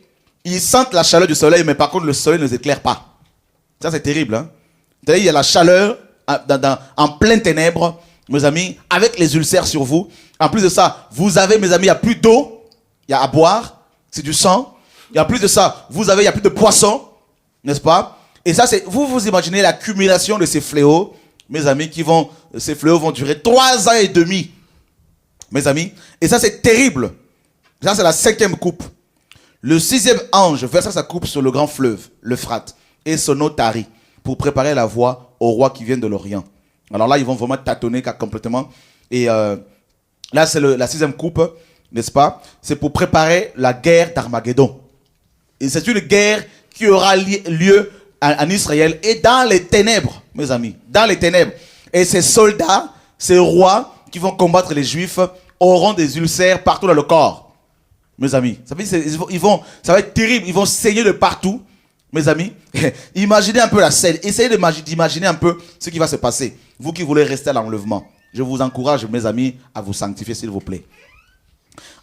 Ils sentent la chaleur du soleil, mais par contre, le soleil ne les éclaire pas. Ça, c'est terrible. Hein? Il y a la chaleur en pleine ténèbres, mes amis, avec les ulcères sur vous. En plus de ça, vous avez, mes amis, il n'y a plus d'eau. Il y a à boire. C'est du sang. Et en plus de ça, il n'y a plus de poissons. N'est-ce pas? Et ça, vous imaginez l'accumulation de ces fléaux, mes amis, ces fléaux vont durer 3 ans et demi. Mes amis. Et ça, c'est terrible. Ça, c'est la 5e coupe. Le 6e ange versa sa coupe sur le grand fleuve, l'Euphrate, et son eau tarit, pour préparer la voie au roi qui vient de l'Orient. Alors là, ils vont vraiment tâtonner complètement. Et là, c'est la 6e coupe, n'est-ce pas? C'est pour préparer la guerre d'Armageddon. Et c'est une guerre qui aura lieu en Israël et dans les ténèbres, mes amis. Dans les ténèbres. Et ces soldats, ces rois qui vont combattre les Juifs auront des ulcères partout dans le corps. Mes amis, ça va être terrible. Ils vont saigner de partout, mes amis. Imaginez un peu la scène. Essayez d'imaginer un peu ce qui va se passer. Vous qui voulez rester à l'enlèvement, je vous encourage, mes amis, à vous sanctifier, s'il vous plaît.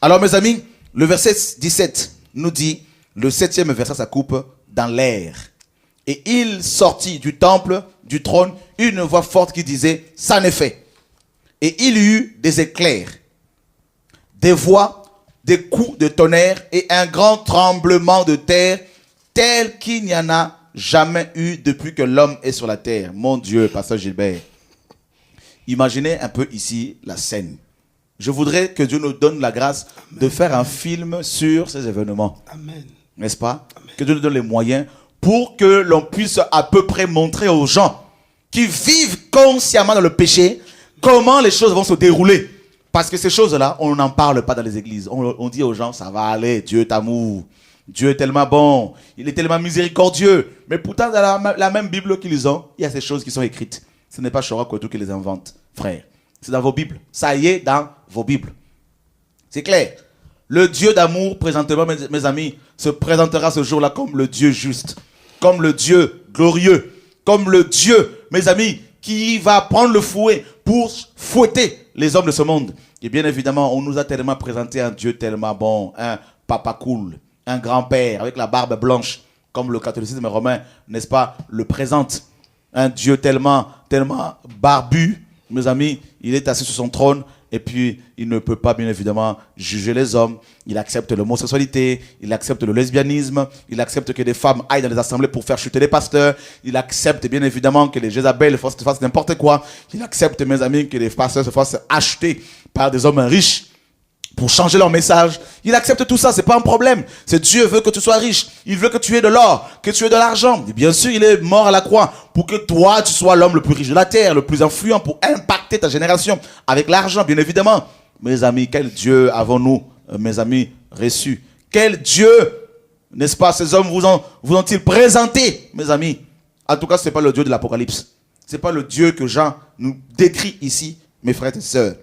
Alors, mes amis, le verset 17 nous dit, le 7e verset sa coupe dans l'air. Et il sortit du temple, du trône, une voix forte qui disait, ça n'est fait. Et il y eut des éclairs, des voix, des coups de tonnerre et un grand tremblement de terre tel qu'il n'y en a jamais eu depuis que l'homme est sur la terre. Mon Dieu, pasteur Gilbert. Imaginez un peu ici la scène. Je voudrais que Dieu nous donne la grâce de faire un film sur ces événements. Amen. N'est-ce pas? Amen. Que Dieu nous donne les moyens pour que l'on puisse à peu près montrer aux gens qui vivent consciemment dans le péché comment les choses vont se dérouler. Parce que ces choses-là, on n'en parle pas dans les églises. On dit aux gens, ça va aller, Dieu t'amour. Dieu est tellement bon, il est tellement miséricordieux. Mais pourtant, dans la même Bible qu'ils ont, il y a ces choses qui sont écrites. Ce n'est pas Chora Kotou qui les invente, frère. C'est dans vos Bibles. Ça y est dans vos Bibles. C'est clair. Le Dieu d'amour, présentement, mes amis, se présentera ce jour-là comme le Dieu juste, comme le Dieu glorieux, comme le Dieu, mes amis, qui va prendre le fouet pour fouetter les hommes de ce monde. Et bien évidemment, on nous a tellement présenté un Dieu tellement bon, un papa cool, un grand-père avec la barbe blanche, comme le catholicisme romain, n'est-ce pas, le présente. Un Dieu tellement barbu, mes amis, il est assis sur son trône et puis il ne peut pas bien évidemment juger les hommes. Il accepte l'homosexualité, il accepte le lesbianisme, il accepte que des femmes aillent dans les assemblées pour faire chuter les pasteurs, il accepte bien évidemment que les Jézabel fassent n'importe quoi, il accepte, mes amis, que les pasteurs se fassent acheter par des hommes riches pour changer leur message. Il accepte tout ça, c'est pas un problème. C'est Dieu veut que tu sois riche. Il veut que tu aies de l'or, que tu aies de l'argent. Et bien sûr, il est mort à la croix pour que toi, tu sois l'homme le plus riche de la terre, le plus influent pour impacter ta génération avec l'argent, bien évidemment. Mes amis, quel Dieu avons-nous, mes amis, reçu? Quel Dieu, n'est-ce pas, ces hommes vous ont-ils présenté, mes amis? En tout cas, ce n'est pas le Dieu de l'Apocalypse. Ce n'est pas le Dieu que Jean nous décrit ici mes frères et sœurs.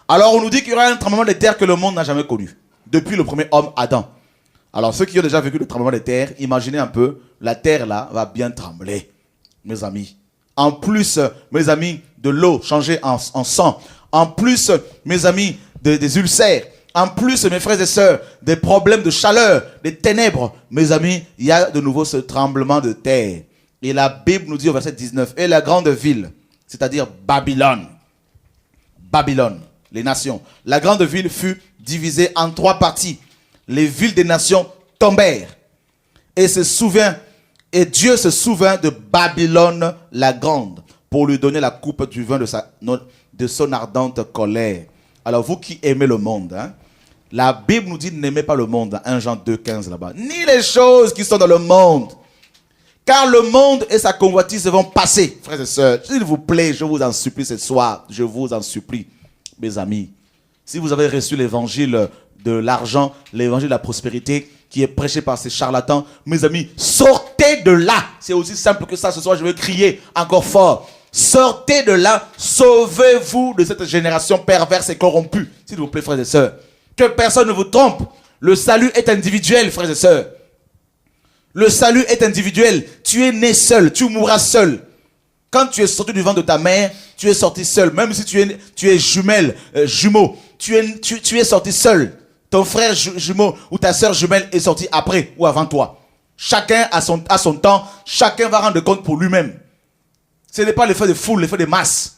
Alors on nous dit qu'il y aura un tremblement de terre que le monde n'a jamais connu, depuis le premier homme Adam. Alors ceux qui ont déjà vécu le tremblement de terre, imaginez un peu, la terre là va bien trembler, mes amis. En plus, mes amis, de l'eau changée en sang. En plus, mes amis, des ulcères. En plus, mes frères et sœurs, des problèmes de chaleur, des ténèbres. Mes amis, il y a de nouveau ce tremblement de terre. Et la Bible nous dit au verset 19, et la grande ville, c'est-à-dire Babylone. Babylone, les nations. La grande ville fut divisée en 3 parties. Les villes des nations tombèrent. Et Dieu se souvint de Babylone la grande pour lui donner la coupe du vin de son ardente colère. Alors vous qui aimez le monde, hein, la Bible nous dit n'aimez pas le monde, 1 Jean 2,15 là-bas, ni les choses qui sont dans le monde. Car le monde et sa convoitise vont passer. Frères et sœurs, s'il vous plaît, je vous en supplie ce soir, je vous en supplie, mes amis. Si vous avez reçu l'évangile de l'argent, l'évangile de la prospérité, qui est prêché par ces charlatans, mes amis, sortez de là. C'est aussi simple que ça. Ce soir, je vais crier encore fort. Sortez de là, sauvez-vous de cette génération perverse et corrompue. S'il vous plaît, frères et sœurs. Que personne ne vous trompe. Le salut est individuel, frères et sœurs. Le salut est individuel. Tu es né seul, tu mourras seul. Quand tu es sorti du ventre de ta mère, tu es sorti seul. Même si tu es jumeau, tu es sorti seul. Ton frère jumeau ou ta soeur jumelle est sorti après ou avant toi. Chacun a son temps. Chacun va rendre compte pour lui-même. Ce n'est pas l'effet de foule, l'effet de masse.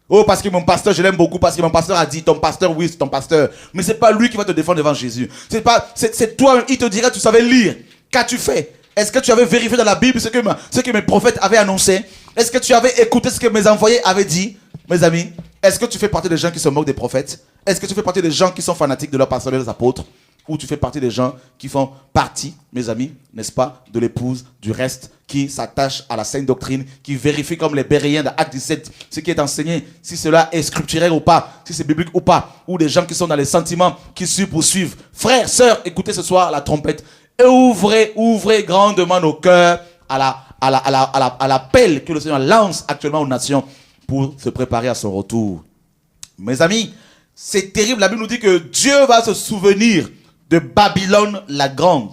Oh, parce que mon pasteur, je l'aime beaucoup, parce que mon pasteur a dit, ton pasteur, oui, c'est ton pasteur. Mais ce n'est pas lui qui va te défendre devant Jésus. C'est toi, il te dirait, tu savais lire. Qu'as-tu fait? Est-ce que tu avais vérifié dans la Bible ce que mes prophètes avaient annoncé? Est-ce que tu avais écouté ce que mes envoyés avaient dit? Mes amis, est-ce que tu fais partie des gens qui se moquent des prophètes? Est-ce que tu fais partie des gens qui sont fanatiques de leurs pasteurs et des apôtres? Ou tu fais partie des gens qui font partie, mes amis, n'est-ce pas, de l'épouse, du reste, qui s'attachent à la sainte doctrine, qui vérifient comme les Béréens de Acte 17, ce qui est enseigné, si cela est scripturel ou pas, si c'est biblique ou pas, ou des gens qui sont dans les sentiments, qui poursuivent. Frères, sœurs, écoutez ce soir la trompette, et ouvrez grandement nos cœurs à l'appel que le Seigneur lance actuellement aux nations pour se préparer à son retour. Mes amis, c'est terrible, la Bible nous dit que Dieu va se souvenir de Babylone la grande.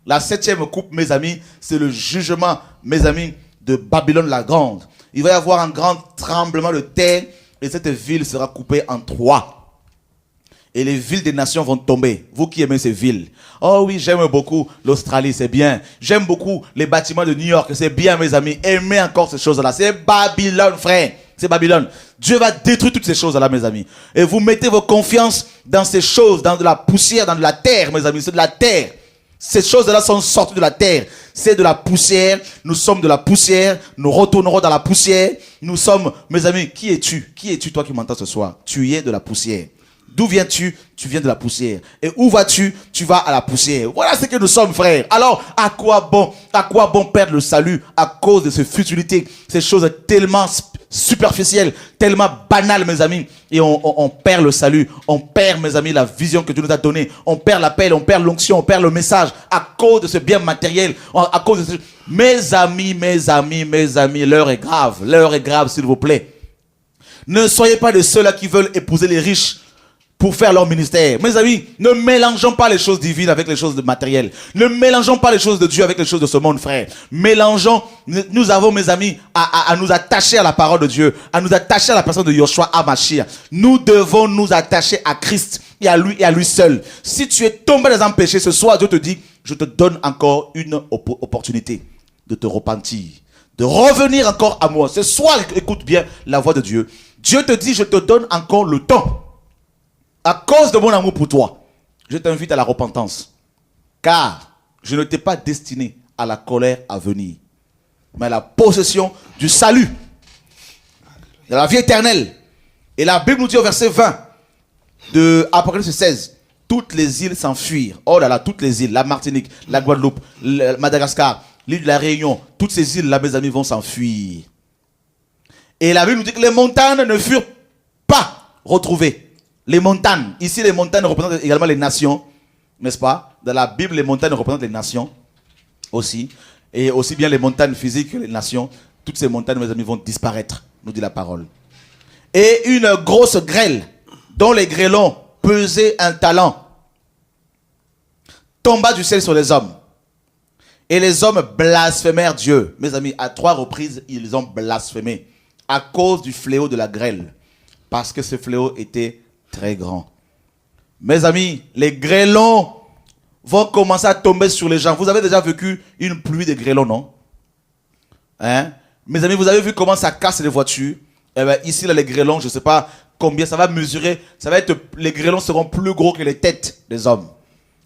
La 7e coupe, mes amis, c'est le jugement, mes amis, de Babylone la grande. Il va y avoir un grand tremblement de terre et cette ville sera coupée en 3. Et les villes des nations vont tomber. Vous qui aimez ces villes. Oh oui, j'aime beaucoup l'Australie, c'est bien. J'aime beaucoup les bâtiments de New York, c'est bien, mes amis. Aimez encore ces choses-là. C'est Babylone, frère. C'est Babylone. Dieu va détruire toutes ces choses-là, mes amis. Et vous mettez vos confiances dans ces choses, dans de la poussière, dans de la terre, mes amis. C'est de la terre. Ces choses-là sont sorties de la terre. C'est de la poussière. Nous sommes de la poussière. Nous retournerons dans la poussière. Nous sommes, mes amis, qui es-tu? Qui es-tu, toi qui m'entends ce soir? Tu es de la poussière. D'où viens-tu? Tu viens de la poussière. Et où vas-tu? Tu vas à la poussière. Voilà ce que nous sommes, frères. Alors, à quoi bon perdre le salut à cause de ces futilités, ces choses tellement superficielles, tellement banales, mes amis. Et on perd le salut. On perd, mes amis, la vision que Dieu nous a donnée. On perd l'appel, on perd l'onction, on perd le message à cause de ce bien matériel. À cause de ce... Mes amis, l'heure est grave. L'heure est grave, s'il vous plaît. Ne soyez pas de ceux-là qui veulent épouser les riches pour faire leur ministère. Mes amis, ne mélangeons pas les choses divines avec les choses matérielles. Ne mélangeons pas les choses de Dieu avec les choses de ce monde, frère. Mélangeons, nous avons, mes amis, à nous attacher à la parole de Dieu, à nous attacher à la personne de Yoshua HaMashiach. Nous devons nous attacher à Christ et à lui seul. Si tu es tombé dans un péché, ce soir, Dieu te dit, je te donne encore une opportunité de te repentir, de revenir encore à moi. Ce soir, écoute bien la voix de Dieu. Dieu te dit, je te donne encore le temps. À cause de mon amour pour toi, je t'invite à la repentance. Car je ne t'ai pas destiné à la colère à venir, mais à la possession du salut, de la vie éternelle. Et la Bible nous dit au verset 20 de Apocalypse 16, toutes les îles s'enfuirent. Oh là là, toutes les îles, la Martinique, la Guadeloupe, Madagascar, l'île de la Réunion, toutes ces îles-là, mes amis, vont s'enfuir. Et la Bible nous dit que les montagnes ne furent pas retrouvées. Les montagnes, ici les montagnes représentent également les nations, n'est-ce pas? Dans la Bible, les montagnes représentent les nations aussi. Et aussi bien les montagnes physiques que les nations. Toutes ces montagnes, mes amis, vont disparaître, nous dit la parole. Et une grosse grêle, dont les grêlons pesaient un talent, tomba du ciel sur les hommes. Et les hommes blasphémèrent Dieu. Mes amis, à 3 reprises, ils ont blasphémé à cause du fléau de la grêle. Parce que ce fléau était très grand. Mes amis, les grêlons vont commencer à tomber sur les gens. Vous avez déjà vécu une pluie de grêlons, non? Hein? Mes amis, vous avez vu comment ça casse les voitures? Eh bien, ici, là, les grêlons, je ne sais pas combien ça va mesurer. Ça va être, les grêlons seront plus gros que les têtes des hommes.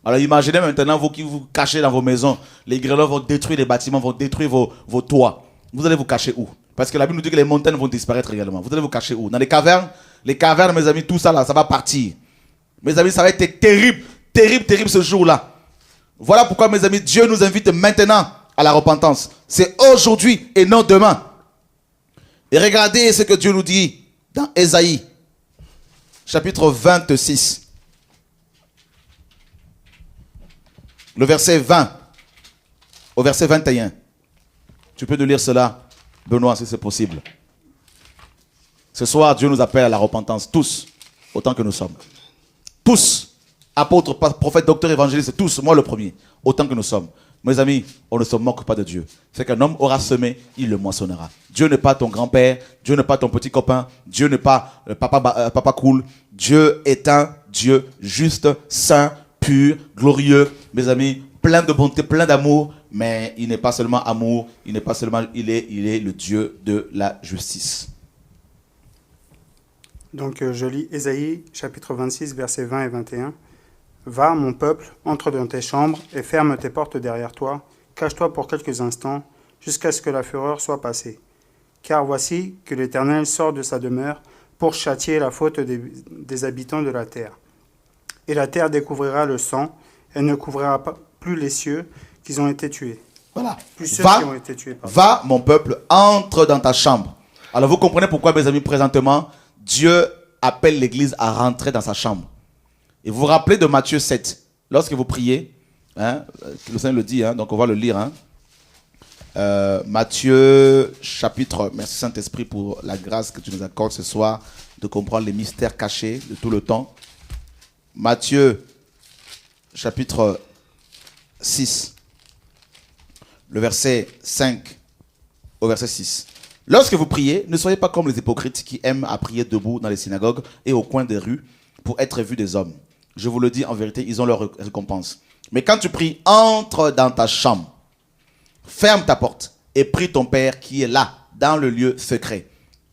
Alors imaginez maintenant, vous qui vous cachez dans vos maisons, les grêlons vont détruire les bâtiments, vont détruire vos toits. Vous allez vous cacher où? Parce que la Bible nous dit que les montagnes vont disparaître également. Vous allez vous cacher où? Dans les cavernes? Les cavernes, mes amis, tout ça là, ça va partir. Mes amis, ça va être terrible, terrible, terrible ce jour-là. Voilà pourquoi, mes amis, Dieu nous invite maintenant à la repentance. C'est aujourd'hui et non demain. Et regardez ce que Dieu nous dit dans Ésaïe, chapitre 26. Le verset 20 au verset 21. Tu peux nous lire cela, Benoît, si c'est possible. Ce soir, Dieu nous appelle à la repentance, tous, autant que nous sommes. Tous, apôtres, prophètes, docteurs, évangélistes, tous, moi le premier, autant que nous sommes. Mes amis, on ne se moque pas de Dieu. C'est qu'un homme aura semé, il le moissonnera. Dieu n'est pas ton grand-père, Dieu n'est pas ton petit copain, Dieu n'est pas papa cool. Dieu est un Dieu juste, saint, pur, glorieux, mes amis, plein de bonté, plein d'amour, mais il n'est pas seulement amour, il n'est pas seulement, il est le Dieu de la justice. Donc je lis Ésaïe chapitre 26 versets 20 et 21. Va, mon peuple, entre dans tes chambres et ferme tes portes derrière toi. Cache-toi pour quelques instants, jusqu'à ce que la fureur soit passée. Car voici que l'Éternel sort de sa demeure pour châtier la faute des habitants de la terre. Et la terre découvrira le sang, elle ne couvrira pas plus les cieux qui ont été tués. Voilà. Plus ceux qui ont été tués. Va, mon peuple, entre dans ta chambre. Alors vous comprenez pourquoi, mes amis, présentement, Dieu appelle l'Église à rentrer dans sa chambre. Et vous vous rappelez de Matthieu 7, lorsque vous priez, hein, le Seigneur le dit, hein, donc on va le lire. Hein. Matthieu chapitre, merci Saint-Esprit pour la grâce que tu nous accordes ce soir de comprendre les mystères cachés de tout le temps. Matthieu chapitre 6, le verset 5 au verset 6. Lorsque vous priez, ne soyez pas comme les hypocrites qui aiment à prier debout dans les synagogues et au coin des rues pour être vus des hommes. Je vous le dis en vérité, ils ont leur récompense. Mais quand tu pries, entre dans ta chambre, ferme ta porte et prie ton Père qui est là, dans le lieu secret.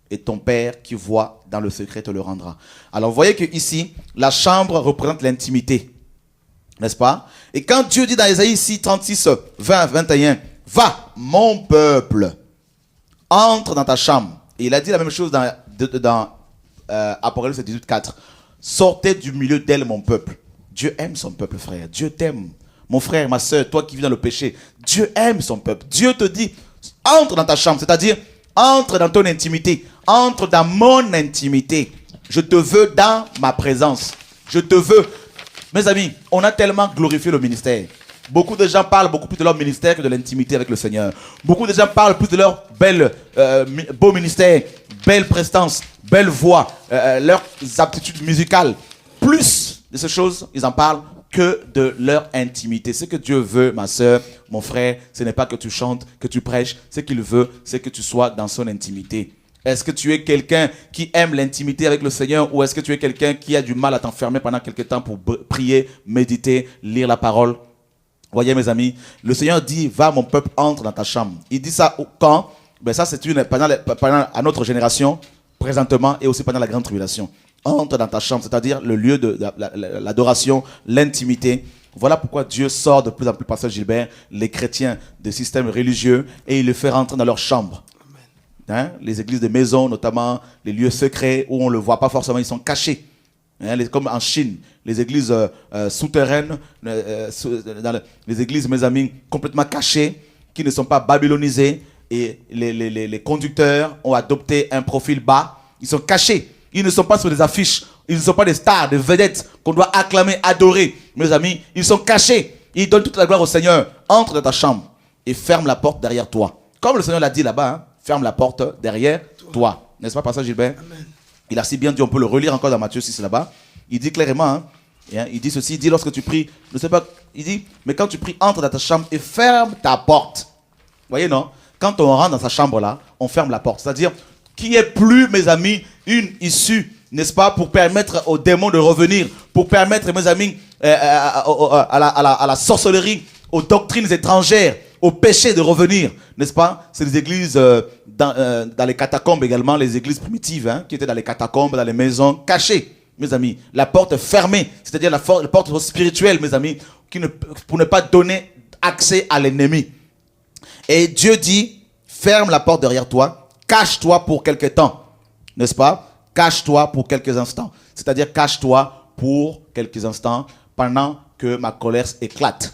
Et ton Père qui voit dans le secret te le rendra. Alors vous voyez que ici, la chambre représente l'intimité. N'est-ce pas? Et quand Dieu dit dans Ésaïe ici, 36, 20, 21, va, mon peuple, entre dans ta chambre. Et il a dit la même chose dans Apocalypse 18, 4. Sortez du milieu d'elle, mon peuple. Dieu aime son peuple, frère. Dieu t'aime. Mon frère, ma soeur, toi qui vis dans le péché, Dieu aime son peuple. Dieu te dit, entre dans ta chambre, c'est-à-dire, entre dans ton intimité, entre dans mon intimité. Je te veux dans ma présence. Je te veux. Mes amis, on a tellement glorifié le ministère. Beaucoup de gens parlent beaucoup plus de leur ministère que de l'intimité avec le Seigneur. Beaucoup de gens parlent plus de leur beau ministère, belle prestance, belle voix, leurs aptitudes musicales. Plus de ces choses, ils en parlent que de leur intimité. Ce que Dieu veut, ma soeur, mon frère, ce n'est pas que tu chantes, que tu prêches. Ce qu'il veut, c'est que tu sois dans son intimité. Est-ce que tu es quelqu'un qui aime l'intimité avec le Seigneur ou est-ce que tu es quelqu'un qui a du mal à t'enfermer pendant quelque temps pour prier, méditer, lire la parole? Voyez mes amis, le Seigneur dit, va mon peuple, entre dans ta chambre. Il dit ça quand? Ben ça c'est pendant à notre génération, présentement et aussi pendant la grande tribulation. Entre dans ta chambre, c'est-à-dire le lieu de l'adoration, l'intimité. Voilà pourquoi Dieu sort de plus en plus, Pasteur Gilbert, les chrétiens des systèmes religieux et il les fait rentrer dans leur chambre. Hein? Les églises de maison, notamment les lieux secrets où on ne le voit pas forcément, ils sont cachés. Hein? Comme en Chine, les églises souterraines, les églises, mes amis, complètement cachées, qui ne sont pas babylonisées. Et les conducteurs ont adopté un profil bas. Ils sont cachés. Ils ne sont pas sur des affiches. Ils ne sont pas des stars, des vedettes qu'on doit acclamer, adorer. Mes amis, ils sont cachés. Ils donnent toute la gloire au Seigneur. Entre dans ta chambre et ferme la porte derrière toi. Comme le Seigneur l'a dit là-bas, hein, ferme la porte derrière toi. N'est-ce pas, Pasteur Gilbert? Amen. Il a si bien dit, on peut le relire encore dans Matthieu 6 là-bas. Il dit clairement, hein, il dit ceci, il dit lorsque tu pries, ne sais pas, il dit, mais quand tu pries, entre dans ta chambre et ferme ta porte. Vous voyez, non? Quand on rentre dans sa chambre là, on ferme la porte. C'est-à-dire, qu'il n'y ait plus, mes amis, une issue, n'est-ce pas, pour permettre aux démons de revenir, pour permettre, mes amis, à la sorcellerie, aux doctrines étrangères, aux péchés de revenir, n'est-ce pas? C'est les églises dans les catacombes également, les églises primitives, hein, qui étaient dans les catacombes, dans les maisons cachées, mes amis. La porte fermée, c'est-à-dire la porte spirituelle, mes amis, pour ne pas donner accès à l'ennemi. Et Dieu dit, ferme la porte derrière toi, cache-toi pour quelque temps, n'est-ce pas? Cache-toi pour quelques instants. C'est-à-dire, cache-toi pour quelques instants pendant que ma colère éclate.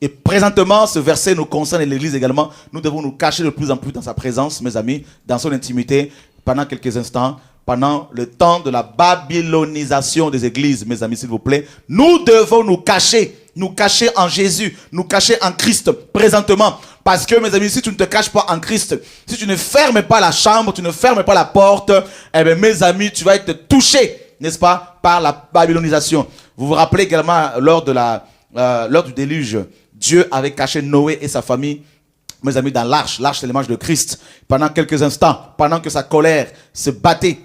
Et présentement, ce verset nous concerne et l'Église également. Nous devons nous cacher de plus en plus dans sa présence, mes amis, dans son intimité, pendant quelques instants, pendant le temps de la babylonisation des églises, mes amis, s'il vous plaît. Nous devons nous cacher en Jésus, nous cacher en Christ, présentement. Parce que, mes amis, si tu ne te caches pas en Christ, si tu ne fermes pas la chambre, tu ne fermes pas la porte, eh bien, mes amis, tu vas être touché, n'est-ce pas, par la babylonisation. Vous vous rappelez également, lors du déluge, Dieu avait caché Noé et sa famille, mes amis, dans l'arche. L'arche, c'est l'image de Christ. Pendant quelques instants, pendant que sa colère se battait,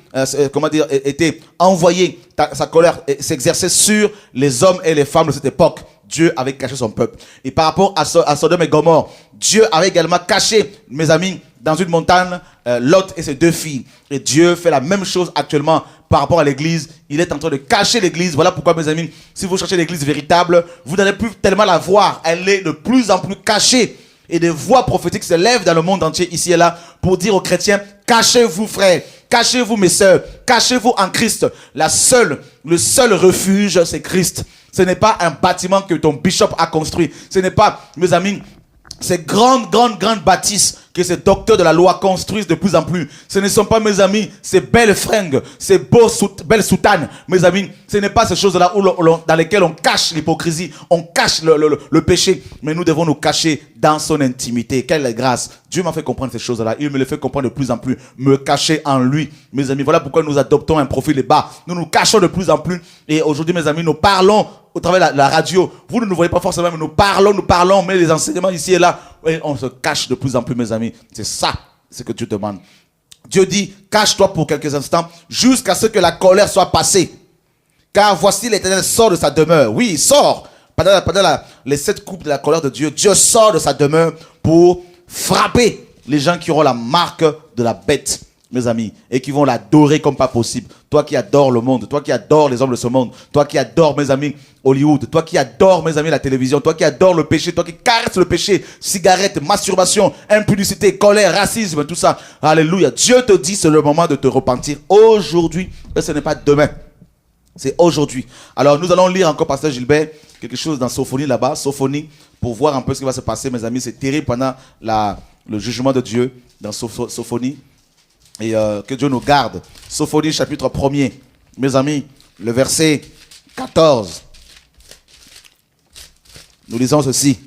était envoyée, sa colère s'exerçait sur les hommes et les femmes de cette époque. Dieu avait caché son peuple. Et par rapport à Sodome et Gomorrhe, Dieu avait également caché, mes amis, dans une montagne, Lot et ses 2 filles. Et Dieu fait la même chose actuellement par rapport à l'église. Il est en train de cacher l'église. Voilà pourquoi, mes amis, si vous cherchez l'église véritable, vous n'allez plus tellement la voir. Elle est de plus en plus cachée. Et des voix prophétiques se lèvent dans le monde entier, ici et là, pour dire aux chrétiens, cachez-vous, frères, cachez-vous, mes sœurs, cachez-vous en Christ. Le seul refuge, c'est Christ. Ce n'est pas un bâtiment que ton bishop a construit. Ce n'est pas, mes amis, ces grandes bâtisses que ces docteurs de la loi construisent de plus en plus. Ce ne sont pas, mes amis, ces belles fringues, ces belles soutanes, mes amis. Ce n'est pas ces choses-là dans lesquelles on cache l'hypocrisie, on cache le péché. Mais nous devons nous cacher dans son intimité. Quelle grâce. Dieu m'a fait comprendre ces choses-là. Il me les fait comprendre de plus en plus. Me cacher en lui, mes amis. Voilà pourquoi nous adoptons un profil bas. Nous nous cachons de plus en plus. Et aujourd'hui, mes amis, nous parlons au travers de la radio. Vous ne nous voyez pas forcément, mais nous parlons, on met les enseignements ici et là. Et on se cache de plus en plus, mes amis. C'est ça, ce que Dieu demande. Dieu dit, cache-toi pour quelques instants, jusqu'à ce que la colère soit passée. Car voici l'Éternel sort de sa demeure. Oui, il sort. Pendant les 7 coupes de la colère de Dieu, Dieu sort de sa demeure pour frapper les gens qui auront la marque de la bête, mes amis, et qui vont l'adorer comme pas possible. Toi qui adores le monde, toi qui adores les hommes de ce monde, toi qui adores, mes amis, Hollywood, toi qui adores, mes amis, la télévision, toi qui adores le péché, toi qui caresses le péché, cigarette, masturbation, impudicité, colère, racisme, tout ça. Alléluia. Dieu te dit, c'est le moment de te repentir aujourd'hui, et ce n'est pas demain. C'est aujourd'hui. Alors, nous allons lire encore, Pasteur Gilbert, quelque chose dans Sophonie là-bas, Sophonie, pour voir un peu ce qui va se passer, mes amis. C'est terrible pendant le jugement de Dieu dans Sophonie. Et que Dieu nous garde. Sophonie, chapitre 1er. Mes amis, le verset 14. Nous lisons ceci.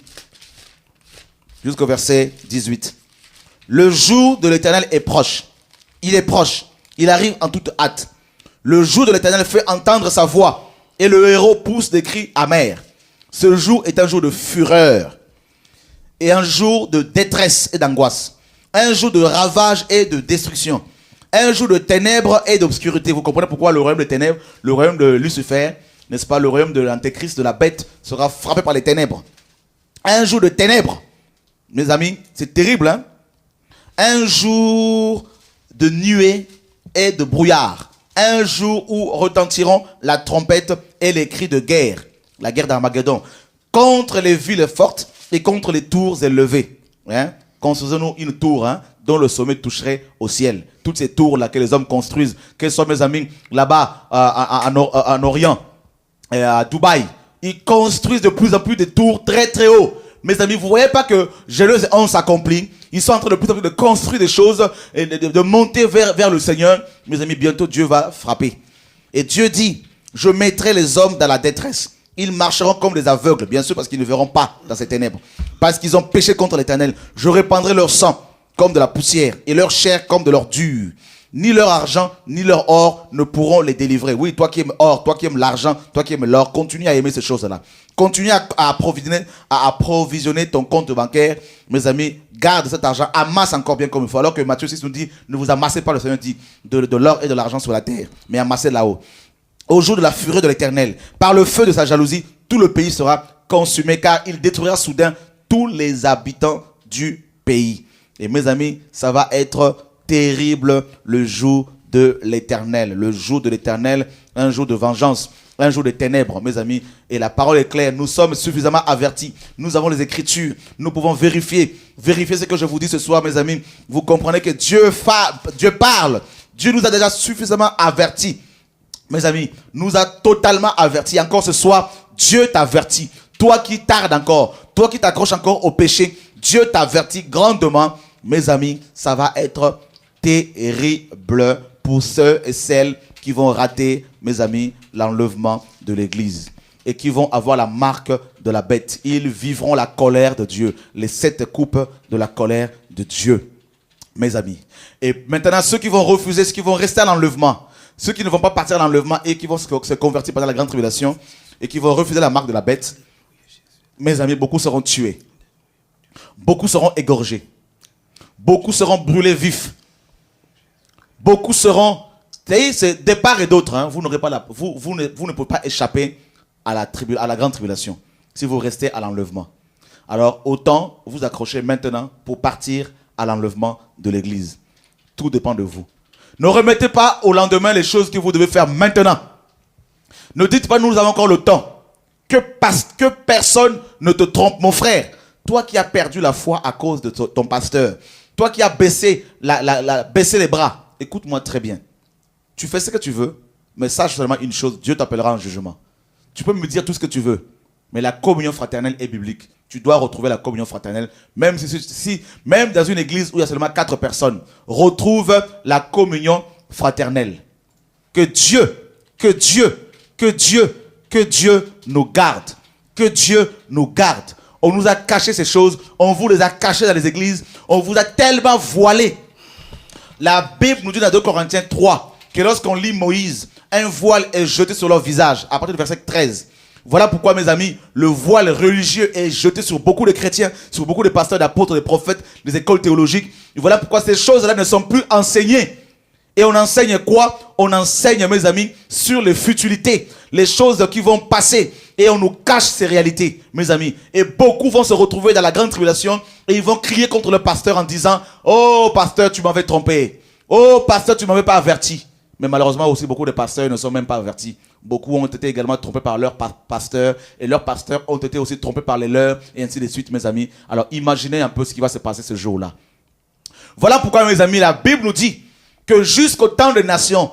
Jusqu'au verset 18. Le jour de l'Éternel est proche. Il est proche. Il arrive en toute hâte. Le jour de l'Éternel fait entendre sa voix. Et le héros pousse des cris amers. Ce jour est un jour de fureur. Et un jour de détresse et d'angoisse. Un jour de ravage et de destruction. Un jour de ténèbres et d'obscurité. Vous comprenez pourquoi le royaume de ténèbres, le royaume de Lucifer, n'est-ce pas, le royaume de l'antéchrist, de la bête, sera frappé par les ténèbres. Un jour de ténèbres. Mes amis, c'est terrible, hein? Un jour de nuée et de brouillard. Un jour où retentiront la trompette et les cris de guerre. La guerre d'Armageddon. Contre les villes fortes et contre les tours élevées. Hein? Construisons-nous une tour, hein, dont le sommet toucherait au ciel. Toutes ces tours-là que les hommes construisent, qu'elles soient, mes amis, là-bas, en Orient, et à Dubaï, ils construisent de plus en plus des tours très très hauts. Mes amis, vous ne voyez pas que Genèse 11 s'accomplit. Ils sont en train de plus en plus de construire des choses et de monter vers le Seigneur. Mes amis, bientôt Dieu va frapper. Et Dieu dit, je mettrai les hommes dans la détresse. Ils marcheront comme des aveugles, bien sûr, parce qu'ils ne verront pas dans ces ténèbres. Parce qu'ils ont péché contre l'Éternel. Je répandrai leur sang comme de la poussière et leur chair comme de l'ordure. Ni leur argent, ni leur or ne pourront les délivrer. Oui, toi qui aimes or, toi qui aimes l'argent, toi qui aimes l'or, continue à aimer ces choses-là. Continue à approvisionner ton compte bancaire. Mes amis, garde cet argent, amasse encore bien comme il faut. Alors que Matthieu 6 nous dit, ne vous amassez pas, le Seigneur dit, de l'or et de l'argent sur la terre, mais amassez là-haut. Au jour de la fureur de l'Éternel, par le feu de sa jalousie, tout le pays sera consumé, car il détruira soudain tous les habitants du pays. Et mes amis, ça va être terrible le jour de l'Éternel. Le jour de l'Éternel, un jour de vengeance, un jour de ténèbres, mes amis. Et la parole est claire, nous sommes suffisamment avertis. Nous avons les Écritures, nous pouvons vérifier ce que je vous dis ce soir, mes amis. Vous comprenez que Dieu parle. Dieu nous a déjà suffisamment avertis. Mes amis, nous a totalement avertis. Encore ce soir, Dieu t'avertit. Toi qui tardes encore, toi qui t'accroches encore au péché, Dieu t'avertit grandement. Mes amis, ça va être terrible pour ceux et celles qui vont rater, mes amis, l'enlèvement de l'Église et qui vont avoir la marque de la bête. Ils vivront la colère de Dieu, les 7 coupes de la colère de Dieu, mes amis. Et maintenant, ceux qui vont refuser, ceux qui vont rester à l'enlèvement, ceux qui ne vont pas partir à l'enlèvement et qui vont se convertir pendant la grande tribulation et qui vont refuser la marque de la bête, mes amis, beaucoup seront tués. Beaucoup seront égorgés. Beaucoup seront brûlés vifs. Beaucoup seront... C'est de part et d'autre. Hein, vous ne pouvez pas échapper à la grande tribulation si vous restez à l'enlèvement. Alors, autant vous accrocher maintenant pour partir à l'enlèvement de l'Église. Tout dépend de vous. Ne remettez pas au lendemain les choses que vous devez faire maintenant. Ne dites pas, nous avons encore le temps. Que personne ne te trompe, mon frère. Toi qui as perdu la foi à cause de ton pasteur. Toi qui as baissé les bras. Écoute-moi très bien. Tu fais ce que tu veux, mais sache seulement une chose, Dieu t'appellera en jugement. Tu peux me dire tout ce que tu veux, mais la communion fraternelle est biblique. Tu dois retrouver la communion fraternelle, même même dans une église où il y a seulement 4 personnes, retrouve la communion fraternelle. Que Dieu nous garde. Que Dieu nous garde. On nous a caché ces choses, on vous les a cachées dans les églises, on vous a tellement voilé. La Bible nous dit dans 2 Corinthiens 3 que lorsqu'on lit Moïse, un voile est jeté sur leur visage, à partir du verset 13. Voilà pourquoi, mes amis, le voile religieux est jeté sur beaucoup de chrétiens, sur beaucoup de pasteurs, d'apôtres, de prophètes, des écoles théologiques. Et voilà pourquoi ces choses-là ne sont plus enseignées. Et on enseigne quoi? On enseigne, mes amis, sur les futilités, les choses qui vont passer. Et on nous cache ces réalités, mes amis. Et beaucoup vont se retrouver dans la grande tribulation et ils vont crier contre le pasteur en disant: oh, pasteur, tu m'avais trompé. Oh, pasteur, tu m'avais pas averti. Mais malheureusement aussi, beaucoup de pasteurs ne sont même pas avertis. Beaucoup ont été également trompés par leurs pasteurs. Et leurs pasteurs ont été aussi trompés par les leurs. Et ainsi de suite, mes amis. Alors imaginez un peu ce qui va se passer ce jour-là. Voilà pourquoi, mes amis, la Bible nous dit que jusqu'au temps des nations,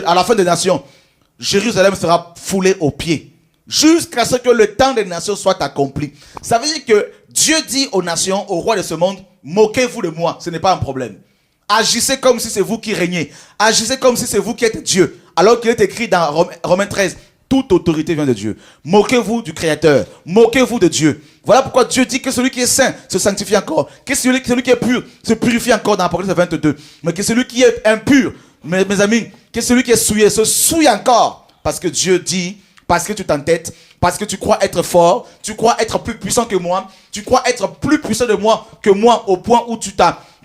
à la fin des nations, Jérusalem sera foulée aux pieds. Jusqu'à ce que le temps des nations soit accompli. Ça veut dire que Dieu dit aux nations, aux rois de ce monde: moquez-vous de moi, ce n'est pas un problème. Agissez comme si c'est vous qui régnez. Agissez comme si c'est vous qui êtes Dieu. Alors qu'il est écrit dans Romains 13, toute autorité vient de Dieu. Moquez-vous du Créateur. Moquez-vous de Dieu. Voilà pourquoi Dieu dit que celui qui est saint se sanctifie encore. Que celui qui est pur se purifie encore dans Apocalypse 22. Mais que celui qui est impur, mes amis, que celui qui est souillé se souille encore. Parce que Dieu dit, parce que tu t'entêtes, parce que tu crois être fort, tu crois être plus puissant que moi, tu crois être plus puissant que moi au point où tu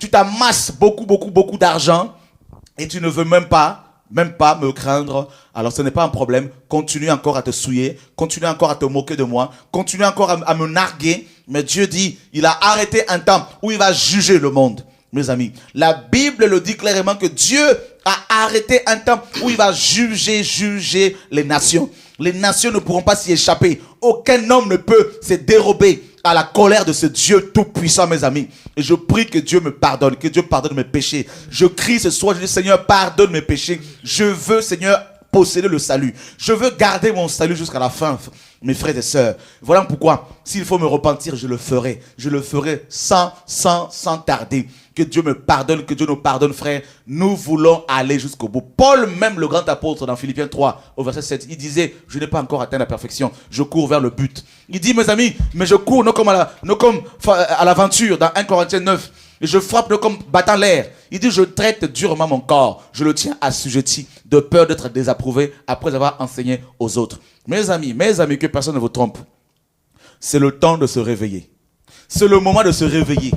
t'amasses beaucoup d'argent et tu ne veux même pas me craindre. Alors ce n'est pas un problème. Continue encore à te souiller, continue encore à te moquer de moi, continue encore à me narguer. Mais Dieu dit, il a arrêté un temps où il va juger le monde. Mes amis, la Bible le dit clairement que Dieu a arrêté un temps où il va juger les nations. Les nations ne pourront pas s'y échapper. Aucun homme ne peut se dérober à la colère de ce Dieu tout-puissant, mes amis. Et je prie que Dieu me pardonne, que Dieu pardonne mes péchés. Je crie ce soir, je dis: Seigneur, pardonne mes péchés. Je veux, Seigneur, posséder le salut. Je veux garder mon salut jusqu'à la fin, mes frères et sœurs. Voilà pourquoi, s'il faut me repentir, je le ferai. Je le ferai sans tarder. Que Dieu me pardonne, que Dieu nous pardonne, frère. Nous voulons aller jusqu'au bout. Paul, même le grand apôtre, dans Philippiens 3, au verset 7, il disait: je n'ai pas encore atteint la perfection. Je cours vers le but. Il dit: mes amis, mais je cours non comme à l'aventure, dans 1 Corinthiens 9. Et je frappe comme battant l'air. Il dit, je traite durement mon corps. Je le tiens assujetti de peur d'être désapprouvé après avoir enseigné aux autres. Mes amis, que personne ne vous trompe. C'est le temps de se réveiller. C'est le moment de se réveiller.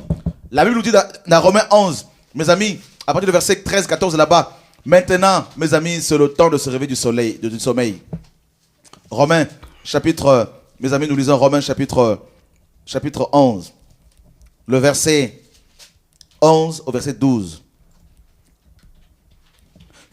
La Bible nous dit dans Romains 11, mes amis, à partir du verset 13, 14 là-bas, maintenant, mes amis, c'est le temps de se réveiller du sommeil. Romains, mes amis, nous lisons Romains chapitre 11, le verset 11 au verset 12.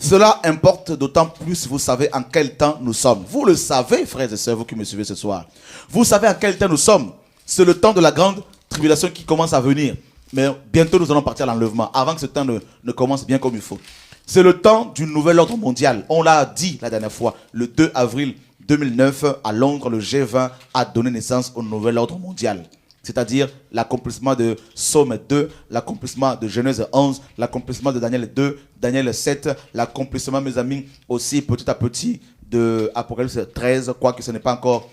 Cela importe d'autant plus, vous savez en quel temps nous sommes. Vous le savez, frères et sœurs, vous qui me suivez ce soir. Vous savez en quel temps nous sommes. C'est le temps de la grande tribulation qui commence à venir. Mais bientôt nous allons partir à l'enlèvement, avant que ce temps ne commence bien comme il faut. C'est le temps du nouvel ordre mondial. On l'a dit la dernière fois, le 2 avril 2009, à Londres, le G20 a donné naissance au nouvel ordre mondial. C'est-à-dire l'accomplissement de Somme 2, l'accomplissement de Genèse 11, l'accomplissement de Daniel 2, Daniel 7, l'accomplissement, mes amis, aussi petit à petit de Apocalypse 13, quoique ce n'est pas encore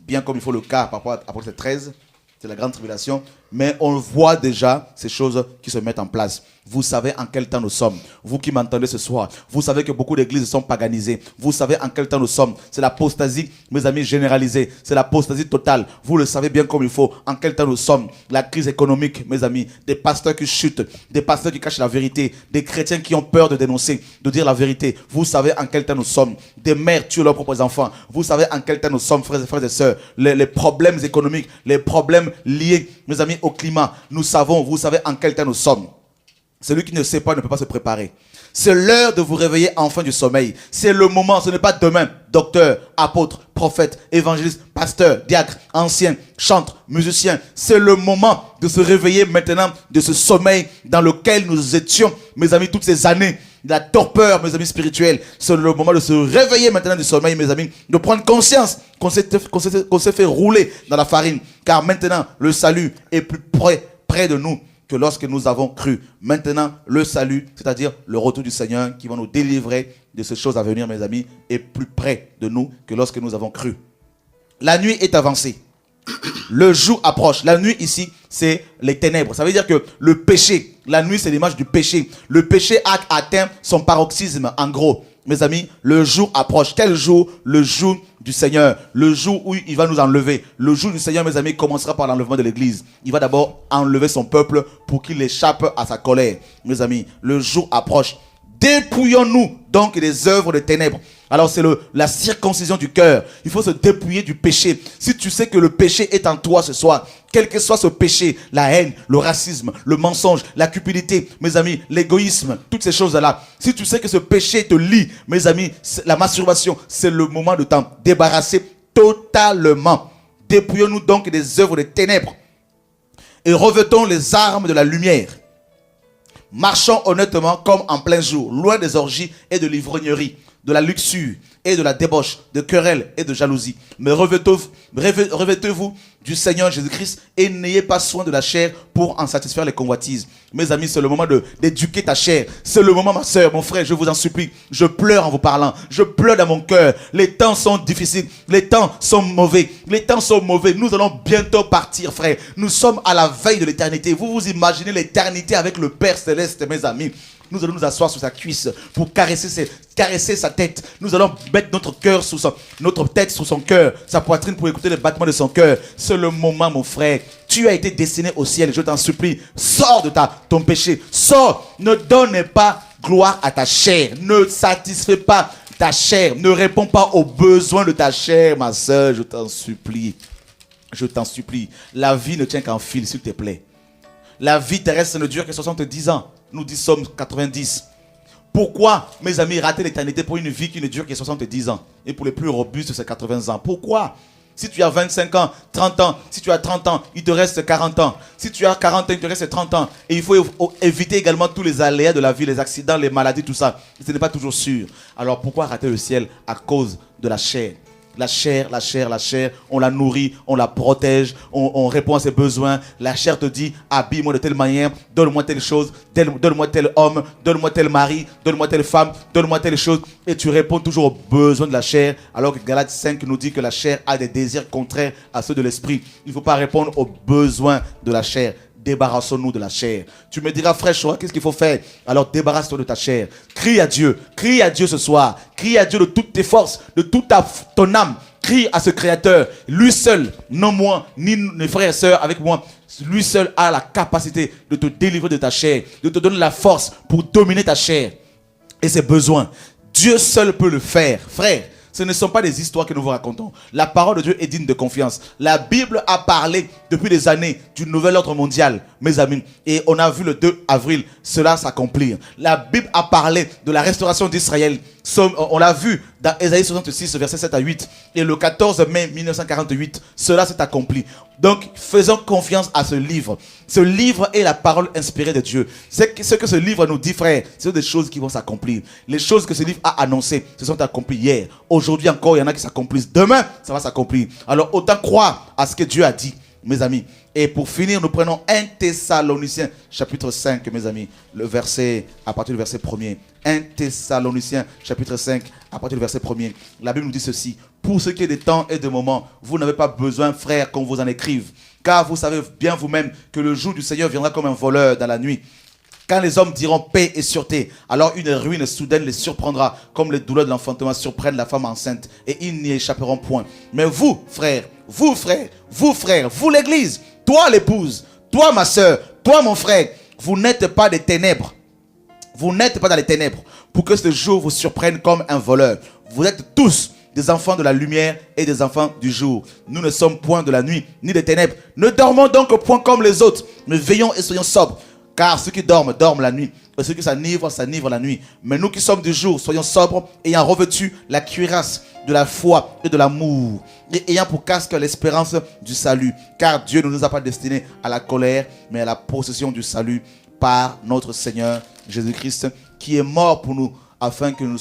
bien comme il faut le cas par rapport à Apocalypse 13, c'est la grande tribulation, mais on voit déjà ces choses qui se mettent en place. Vous savez en quel temps nous sommes. Vous qui m'entendez ce soir, vous savez que beaucoup d'églises sont paganisées. Vous savez en quel temps nous sommes. C'est l'apostasie, mes amis, généralisée. C'est l'apostasie totale. Vous le savez bien comme il faut. En quel temps nous sommes. La crise économique, mes amis. Des pasteurs qui chutent. Des pasteurs qui cachent la vérité. Des chrétiens qui ont peur de dénoncer, de dire la vérité. Vous savez en quel temps nous sommes. Des mères tuent leurs propres enfants. Vous savez en quel temps nous sommes, frères et sœurs. Les problèmes économiques, les problèmes liés, mes amis, au climat. Nous savons, vous savez en quel temps nous sommes. Celui qui ne sait pas ne peut pas se préparer. C'est l'heure de vous réveiller enfin du sommeil. C'est le moment, ce n'est pas demain. Docteur, apôtre, prophète, évangéliste, pasteur, diacre, ancien, chantre, musicien. C'est le moment de se réveiller maintenant de ce sommeil dans lequel nous étions, mes amis, toutes ces années. La torpeur, mes amis spirituels. C'est le moment de se réveiller maintenant du sommeil, mes amis. De prendre conscience qu'on s'est fait rouler dans la farine. Car maintenant, le salut est plus près de nous que lorsque nous avons cru. Maintenant, le salut, c'est-à-dire le retour du Seigneur qui va nous délivrer de ces choses à venir, mes amis, est plus près de nous que lorsque nous avons cru. La nuit est avancée. Le jour approche. La nuit ici, c'est les ténèbres. Ça veut dire que le péché, la nuit c'est l'image du péché. Le péché a atteint son paroxysme, en gros. Mes amis, le jour approche. Quel jour? Le jour du Seigneur. Le jour où il va nous enlever. Le jour du Seigneur, mes amis, commencera par l'enlèvement de l'église. Il va d'abord enlever son peuple pour qu'il échappe à sa colère. Mes amis, le jour approche. Dépouillons-nous donc des œuvres de ténèbres. Alors c'est la circoncision du cœur. Il faut se dépouiller du péché. Si tu sais que le péché est en toi ce soir, quel que soit ce péché, la haine, le racisme, le mensonge, la cupidité, mes amis, l'égoïsme, toutes ces choses-là. Si tu sais que ce péché te lie, mes amis, la masturbation, c'est le moment de t'en débarrasser totalement. Dépouillons-nous donc des œuvres des ténèbres et revêtons les armes de la lumière. Marchons honnêtement comme en plein jour, loin des orgies et de l'ivrognerie, de la luxure et de la débauche, de querelles et de jalousie. Mais revêtez-vous du Seigneur Jésus-Christ et n'ayez pas soin de la chair pour en satisfaire les convoitises. Mes amis, c'est le moment d'éduquer ta chair. C'est le moment, ma soeur, mon frère, je vous en supplie. Je pleure en vous parlant. Je pleure dans mon cœur. Les temps sont difficiles. Les temps sont mauvais. Les temps sont mauvais. Nous allons bientôt partir, frère. Nous sommes à la veille de l'éternité. Vous vous imaginez l'éternité avec le Père Céleste, mes amis. Nous allons nous asseoir sur sa cuisse pour caresser sa tête. Nous allons mettre notre tête sur son cœur, sa poitrine pour écouter les battements de son cœur. C'est le moment, mon frère. Tu as été destiné au ciel. Je t'en supplie. Sors de ton péché. Sors. Ne donne pas gloire à ta chair. Ne satisfais pas ta chair. Ne réponds pas aux besoins de ta chair, ma soeur. Je t'en supplie. Je t'en supplie. La vie ne tient qu'en fil, s'il te plaît. La vie terrestre ne dure que 70 ans. Nous dit Somme 90. Pourquoi, mes amis, rater l'éternité pour une vie qui ne dure que 70 ans? Et pour les plus robustes, c'est 80 ans. Pourquoi? Si tu as 25 ans, 30 ans, si tu as 30 ans, il te reste 40 ans. Si tu as 40 ans, il te reste 30 ans. Et il faut éviter également tous les aléas de la vie, les accidents, les maladies, tout ça. Ce n'est pas toujours sûr. Alors pourquoi rater le ciel? À cause de la chair. La chair, on la nourrit, on la protège, on répond à ses besoins. La chair te dit, habille-moi de telle manière, donne-moi telle chose, donne-moi tel homme, donne-moi tel mari, donne-moi telle femme, donne-moi telle chose. Et tu réponds toujours aux besoins de la chair, alors que Galates 5 nous dit que la chair a des désirs contraires à ceux de l'esprit. Il ne faut pas répondre aux besoins de la chair. débarrassons-nous de la chair. Tu me diras, frère Shoah, qu'est-ce qu'il faut faire? Alors débarrasse-toi de ta chair. Crie à Dieu ce soir. Crie à Dieu de toutes tes forces, de toute ton âme. Crie à ce Créateur. Lui seul, non moi, ni mes frères et sœurs avec moi. Lui seul a la capacité de te délivrer de ta chair, de te donner la force pour dominer ta chair et ses besoins. Dieu seul peut le faire. Frère, ce ne sont pas des histoires que nous vous racontons. La parole de Dieu est digne de confiance. La Bible a parlé depuis des années du nouvel ordre mondial, mes amis. Et on a vu le 2 avril cela s'accomplir. La Bible a parlé de la restauration d'Israël. On l'a vu dans Ésaïe 66, verset 7 à 8. Et le 14 mai 1948, cela s'est accompli. Donc, faisons confiance à ce livre. Ce livre est la parole inspirée de Dieu. Ce que ce livre nous dit, frère, ce sont des choses qui vont s'accomplir. Les choses que ce livre a annoncées se sont accomplies hier. Aujourd'hui encore, il y en a qui s'accomplissent. Demain, ça va s'accomplir. Alors, autant croire à ce que Dieu a dit, mes amis. Et pour finir, nous prenons 1 Thessaloniciens, chapitre 5, mes amis, à partir du verset 1er. 1 Thessaloniciens, chapitre 5, à partir du verset 1er. La Bible nous dit ceci. Pour ce qui est des temps et des moments, vous n'avez pas besoin, frères, qu'on vous en écrive. Car vous savez bien vous-même que le jour du Seigneur viendra comme un voleur dans la nuit. Quand les hommes diront paix et sûreté, alors une ruine soudaine les surprendra, comme les douleurs de l'enfantement surprennent la femme enceinte, et ils n'y échapperont point. Mais vous, frères, vous l'église, toi l'épouse, toi ma soeur, toi mon frère, vous n'êtes pas des ténèbres. Vous n'êtes pas dans les ténèbres pour que ce jour vous surprenne comme un voleur. Vous êtes tous des enfants de la lumière et des enfants du jour. Nous ne sommes point de la nuit ni des ténèbres. Ne dormons donc point comme les autres, mais veillons et soyons sobres. Car ceux qui dorment, dorment la nuit. Et ceux qui s'enivrent, s'enivrent la nuit. Mais nous qui sommes du jour, soyons sobres, ayant revêtu la cuirasse de la foi et de l'amour, et ayant pour casque l'espérance du salut. Car Dieu ne nous a pas destinés à la colère, mais à la possession du salut par notre Seigneur Jésus-Christ, qui est mort pour nous, afin que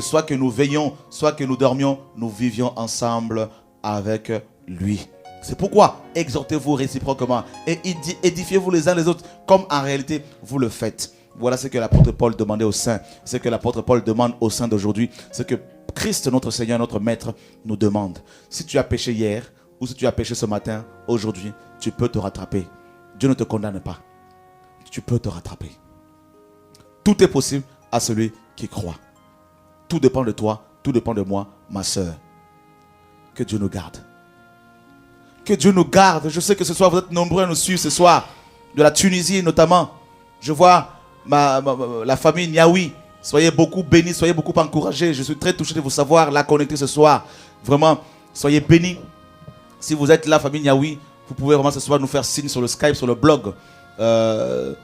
soit que nous veillions, soit que nous dormions, nous vivions ensemble avec lui. C'est pourquoi exhortez-vous réciproquement et édifiez-vous les uns les autres comme en réalité vous le faites. Voilà ce que l'apôtre Paul demandait aux saints. Ce que l'apôtre Paul demande aux saints d'aujourd'hui. Ce que Christ, notre Seigneur, notre Maître, nous demande. Si tu as péché hier ou si tu as péché ce matin, aujourd'hui, tu peux te rattraper. Dieu ne te condamne pas. Tu peux te rattraper. Tout est possible à celui qui croit. Tout dépend de toi, tout dépend de moi, ma soeur. Que Dieu nous garde. Que Dieu nous garde. Je sais que ce soir, vous êtes nombreux à nous suivre ce soir. De la Tunisie notamment. Je vois la famille Niaoui. Soyez beaucoup bénis, soyez beaucoup encouragés. Je suis très touché de vous savoir là connectés ce soir. Vraiment, soyez bénis. Si vous êtes là, famille Niaoui, vous pouvez vraiment ce soir nous faire signe sur le Skype, sur le blog de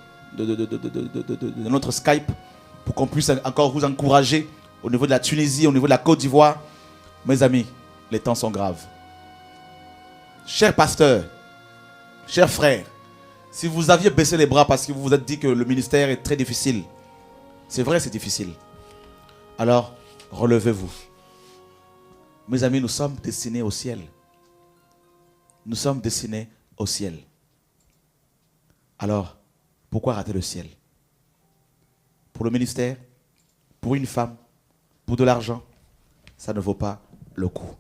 notre Skype, pour qu'on puisse encore vous encourager au niveau de la Tunisie, au niveau de la Côte d'Ivoire. Mes amis, les temps sont graves. Chers pasteurs, chers frères, si vous aviez baissé les bras parce que vous vous êtes dit que le ministère est très difficile, c'est vrai, c'est difficile. Alors, relevez-vous. Mes amis, nous sommes destinés au ciel. Nous sommes destinés au ciel. Alors, pourquoi rater le ciel? Pour le ministère, pour une femme, pour de l'argent, ça ne vaut pas le coup.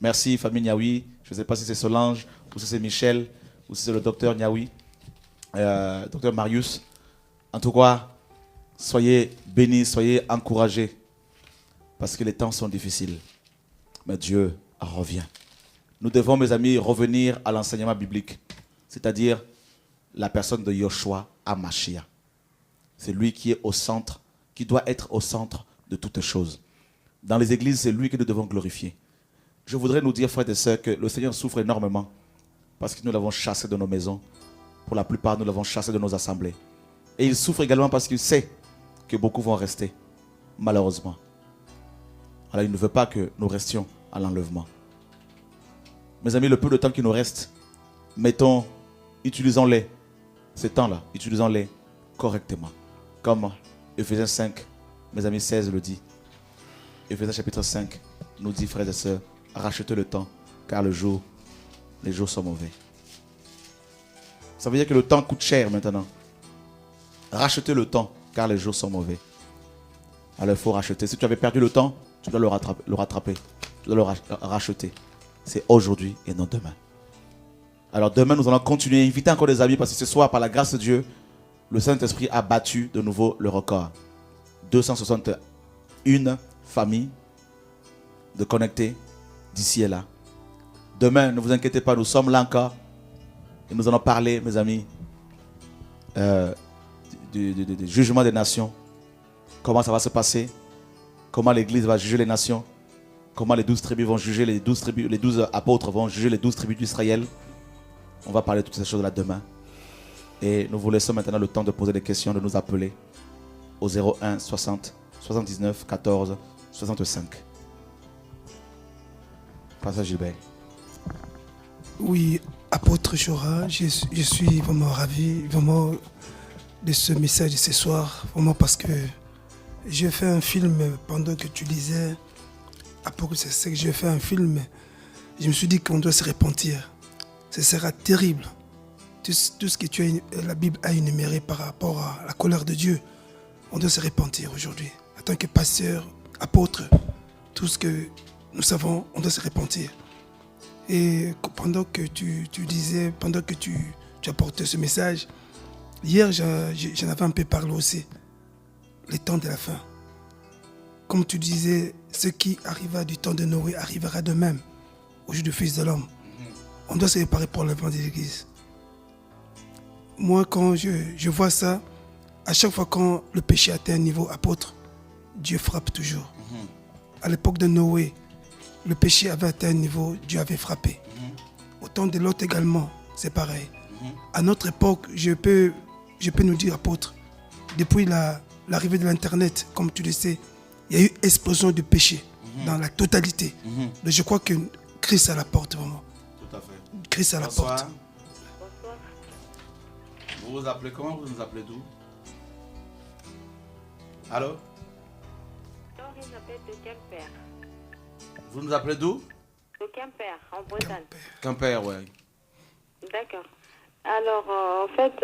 Merci, famille Niaoui. Je ne sais pas si c'est Solange, ou si c'est Michel, ou si c'est le docteur Niaoui, docteur Marius. En tout cas, soyez bénis, soyez encouragés, parce que les temps sont difficiles. Mais Dieu revient. Nous devons, mes amis, revenir à l'enseignement biblique, c'est-à-dire la personne de Yoshua HaMashiach. C'est lui qui est au centre, qui doit être au centre de toutes choses. Dans les églises, c'est lui que nous devons glorifier. Je voudrais nous dire, frères et sœurs, que le Seigneur souffre énormément parce que nous l'avons chassé de nos maisons. Pour la plupart, nous l'avons chassé de nos assemblées. Et il souffre également parce qu'il sait que beaucoup vont rester, malheureusement. Alors il ne veut pas que nous restions à l'enlèvement. Mes amis, le peu de temps qui nous reste, utilisons-les, ces temps-là, utilisons-les correctement. Comme Ephésiens 5, mes amis, 16 le dit. Ephésiens chapitre 5 nous dit, frères et sœurs, rachetez le temps, car les jours sont mauvais. Ça veut dire que le temps coûte cher maintenant. Rachetez le temps, car les jours sont mauvais. Alors il faut racheter. Si tu avais perdu le temps, tu dois le rattraper. Tu dois le racheter. C'est aujourd'hui et non demain. Alors demain, nous allons continuer, inviter encore des amis, parce que ce soir, par la grâce de Dieu, le Saint-Esprit a battu de nouveau le record. 261 familles de connectés d'ici et là. Demain, ne vous inquiétez pas, nous sommes là encore. Et nous allons parler, mes amis, du jugement des nations. Comment ça va se passer? Comment l'Église va juger les nations? Comment les 12 tribus vont juger les 12 tribus, les 12 apôtres vont juger les 12 tribus d'Israël? On va parler de toutes ces choses-là demain. Et nous vous laissons maintenant le temps de poser des questions, de nous appeler au 01 60 79 14 65. Pasteur Gilbert. Oui, apôtre Chora, je suis vraiment ravi vraiment de ce message de ce soir, vraiment parce que j'ai fait un film pendant que tu lisais Apocalypse 5, j'ai fait un film, je me suis dit qu'on doit se repentir. Ce sera terrible. Tout ce que la Bible a énuméré par rapport à la colère de Dieu, on doit se repentir aujourd'hui. En tant que pasteur, apôtre, tout ce que nous savons, on doit se repentir. Et pendant que tu disais, pendant que tu apportais ce message, hier j'en avais un peu parlé aussi, les temps de la fin. Comme tu disais, ce qui arriva du temps de Noé arrivera de même au jour du Fils de l'homme. On doit se préparer pour l'avènement de l'Église. Moi, quand je vois ça, à chaque fois quand le péché atteint un niveau apôtre, Dieu frappe toujours. À l'époque de Noé, le péché avait atteint un niveau, Dieu avait frappé. Au temps de Lot également, c'est pareil. À notre époque, je peux nous dire, apôtre, depuis l'arrivée de l'Internet, comme tu le sais, il y a eu explosion de péché dans la totalité. Mais je crois que Christ à la porte, vraiment. Tout à fait. Christ à la porte. Bonsoir. Vous vous appelez comment? Vous nous appelez d'où? Allô? Non, je m'appelle de Quimper. Vous nous appelez d'où? De Quimper, en Bretagne. Quimper, ouais. D'accord. Alors, en fait,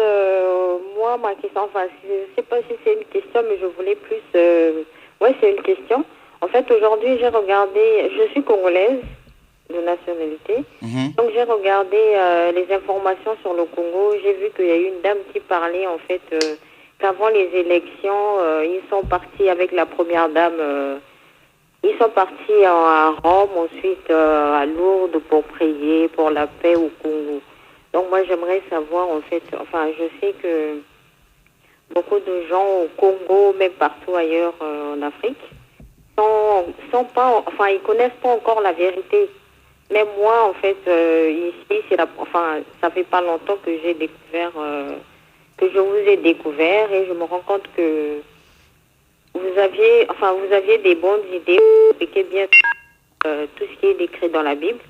moi, ma question, enfin, je ne sais pas si c'est une question, mais je voulais plus... Oui, c'est une question. En fait, aujourd'hui, j'ai regardé... Je suis congolaise de nationalité. Donc, j'ai regardé les informations sur le Congo. J'ai vu qu'il y a eu une dame qui parlait, en fait, qu'avant les élections, ils sont partis avec la première dame... Ils sont partis à Rome, ensuite à Lourdes pour prier pour la paix au Congo. Donc moi j'aimerais savoir en fait, enfin je sais que beaucoup de gens au Congo, même partout ailleurs en Afrique, sont pas, enfin ils connaissent pas encore la vérité. Même moi en fait ici enfin ça fait pas longtemps que j'ai découvert, que je vous ai découvert et je me rends compte que vous aviez des bonnes idées, vous expliquez bien tout ce qui est décrit dans la Bible.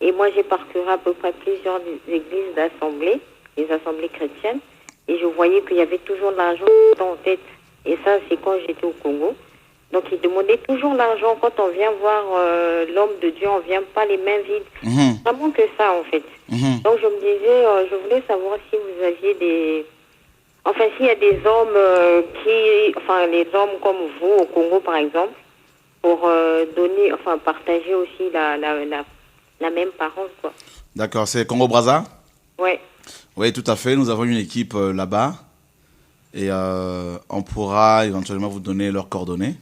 Et moi, j'ai parcouru à peu près plusieurs églises d'assemblées, les assemblées chrétiennes, et je voyais qu'il y avait toujours l'argent en tête. Et ça, c'est quand j'étais au Congo. Donc, ils demandaient toujours l'argent. Quand on vient voir l'homme de Dieu, on vient pas les mains vides. Vraiment que ça, en fait. Donc, je me disais, je voulais savoir si vous aviez des... Enfin, s'il y a des hommes les hommes comme vous, au Congo, par exemple, pour donner, enfin, partager aussi la même parole, quoi. D'accord, c'est Congo-Brazza? Oui. Oui, tout à fait. Nous avons une équipe là-bas. Et on pourra éventuellement vous donner leurs coordonnées.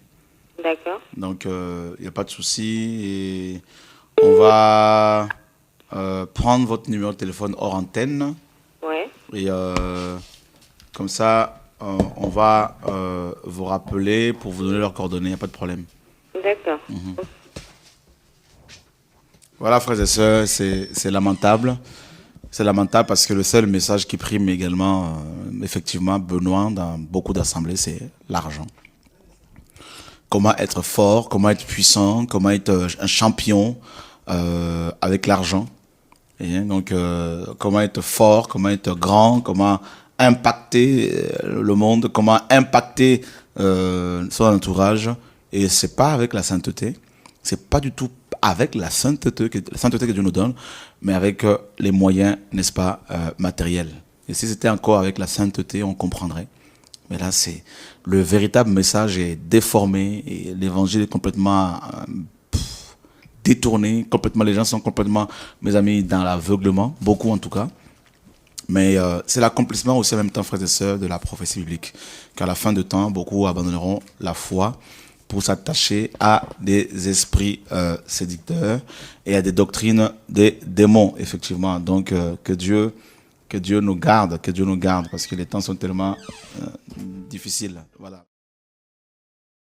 D'accord. Donc, il n'y a pas de souci. Et on va prendre votre numéro de téléphone hors antenne. Ouais. Et comme ça, on va vous rappeler pour vous donner leurs coordonnées. Il n'y a pas de problème. D'accord. Voilà, frères et sœurs, c'est lamentable. C'est lamentable parce que le seul message qui prime également, effectivement, Benoît, dans beaucoup d'assemblées, c'est l'argent. Comment être fort, comment être puissant, comment être un champion avec l'argent. Et donc, comment être fort, comment être grand, comment impacter le monde, comment impacter son entourage. Et c'est pas avec la sainteté, c'est pas du tout avec la sainteté que Dieu nous donne, mais avec les moyens, n'est-ce pas, matériels. Et si c'était encore avec la sainteté, on comprendrait. Mais là, le véritable message est déformé et l'évangile est complètement détourné complètement. Les gens sont complètement, mes amis, dans l'aveuglement, beaucoup en tout cas. Mais c'est l'accomplissement aussi en même temps, frères et sœurs, de la prophétie biblique. Qu'à la fin de temps, beaucoup abandonneront la foi pour s'attacher à des esprits séducteurs et à des doctrines des démons, effectivement. Donc, que Dieu nous garde, parce que les temps sont tellement difficiles. Voilà.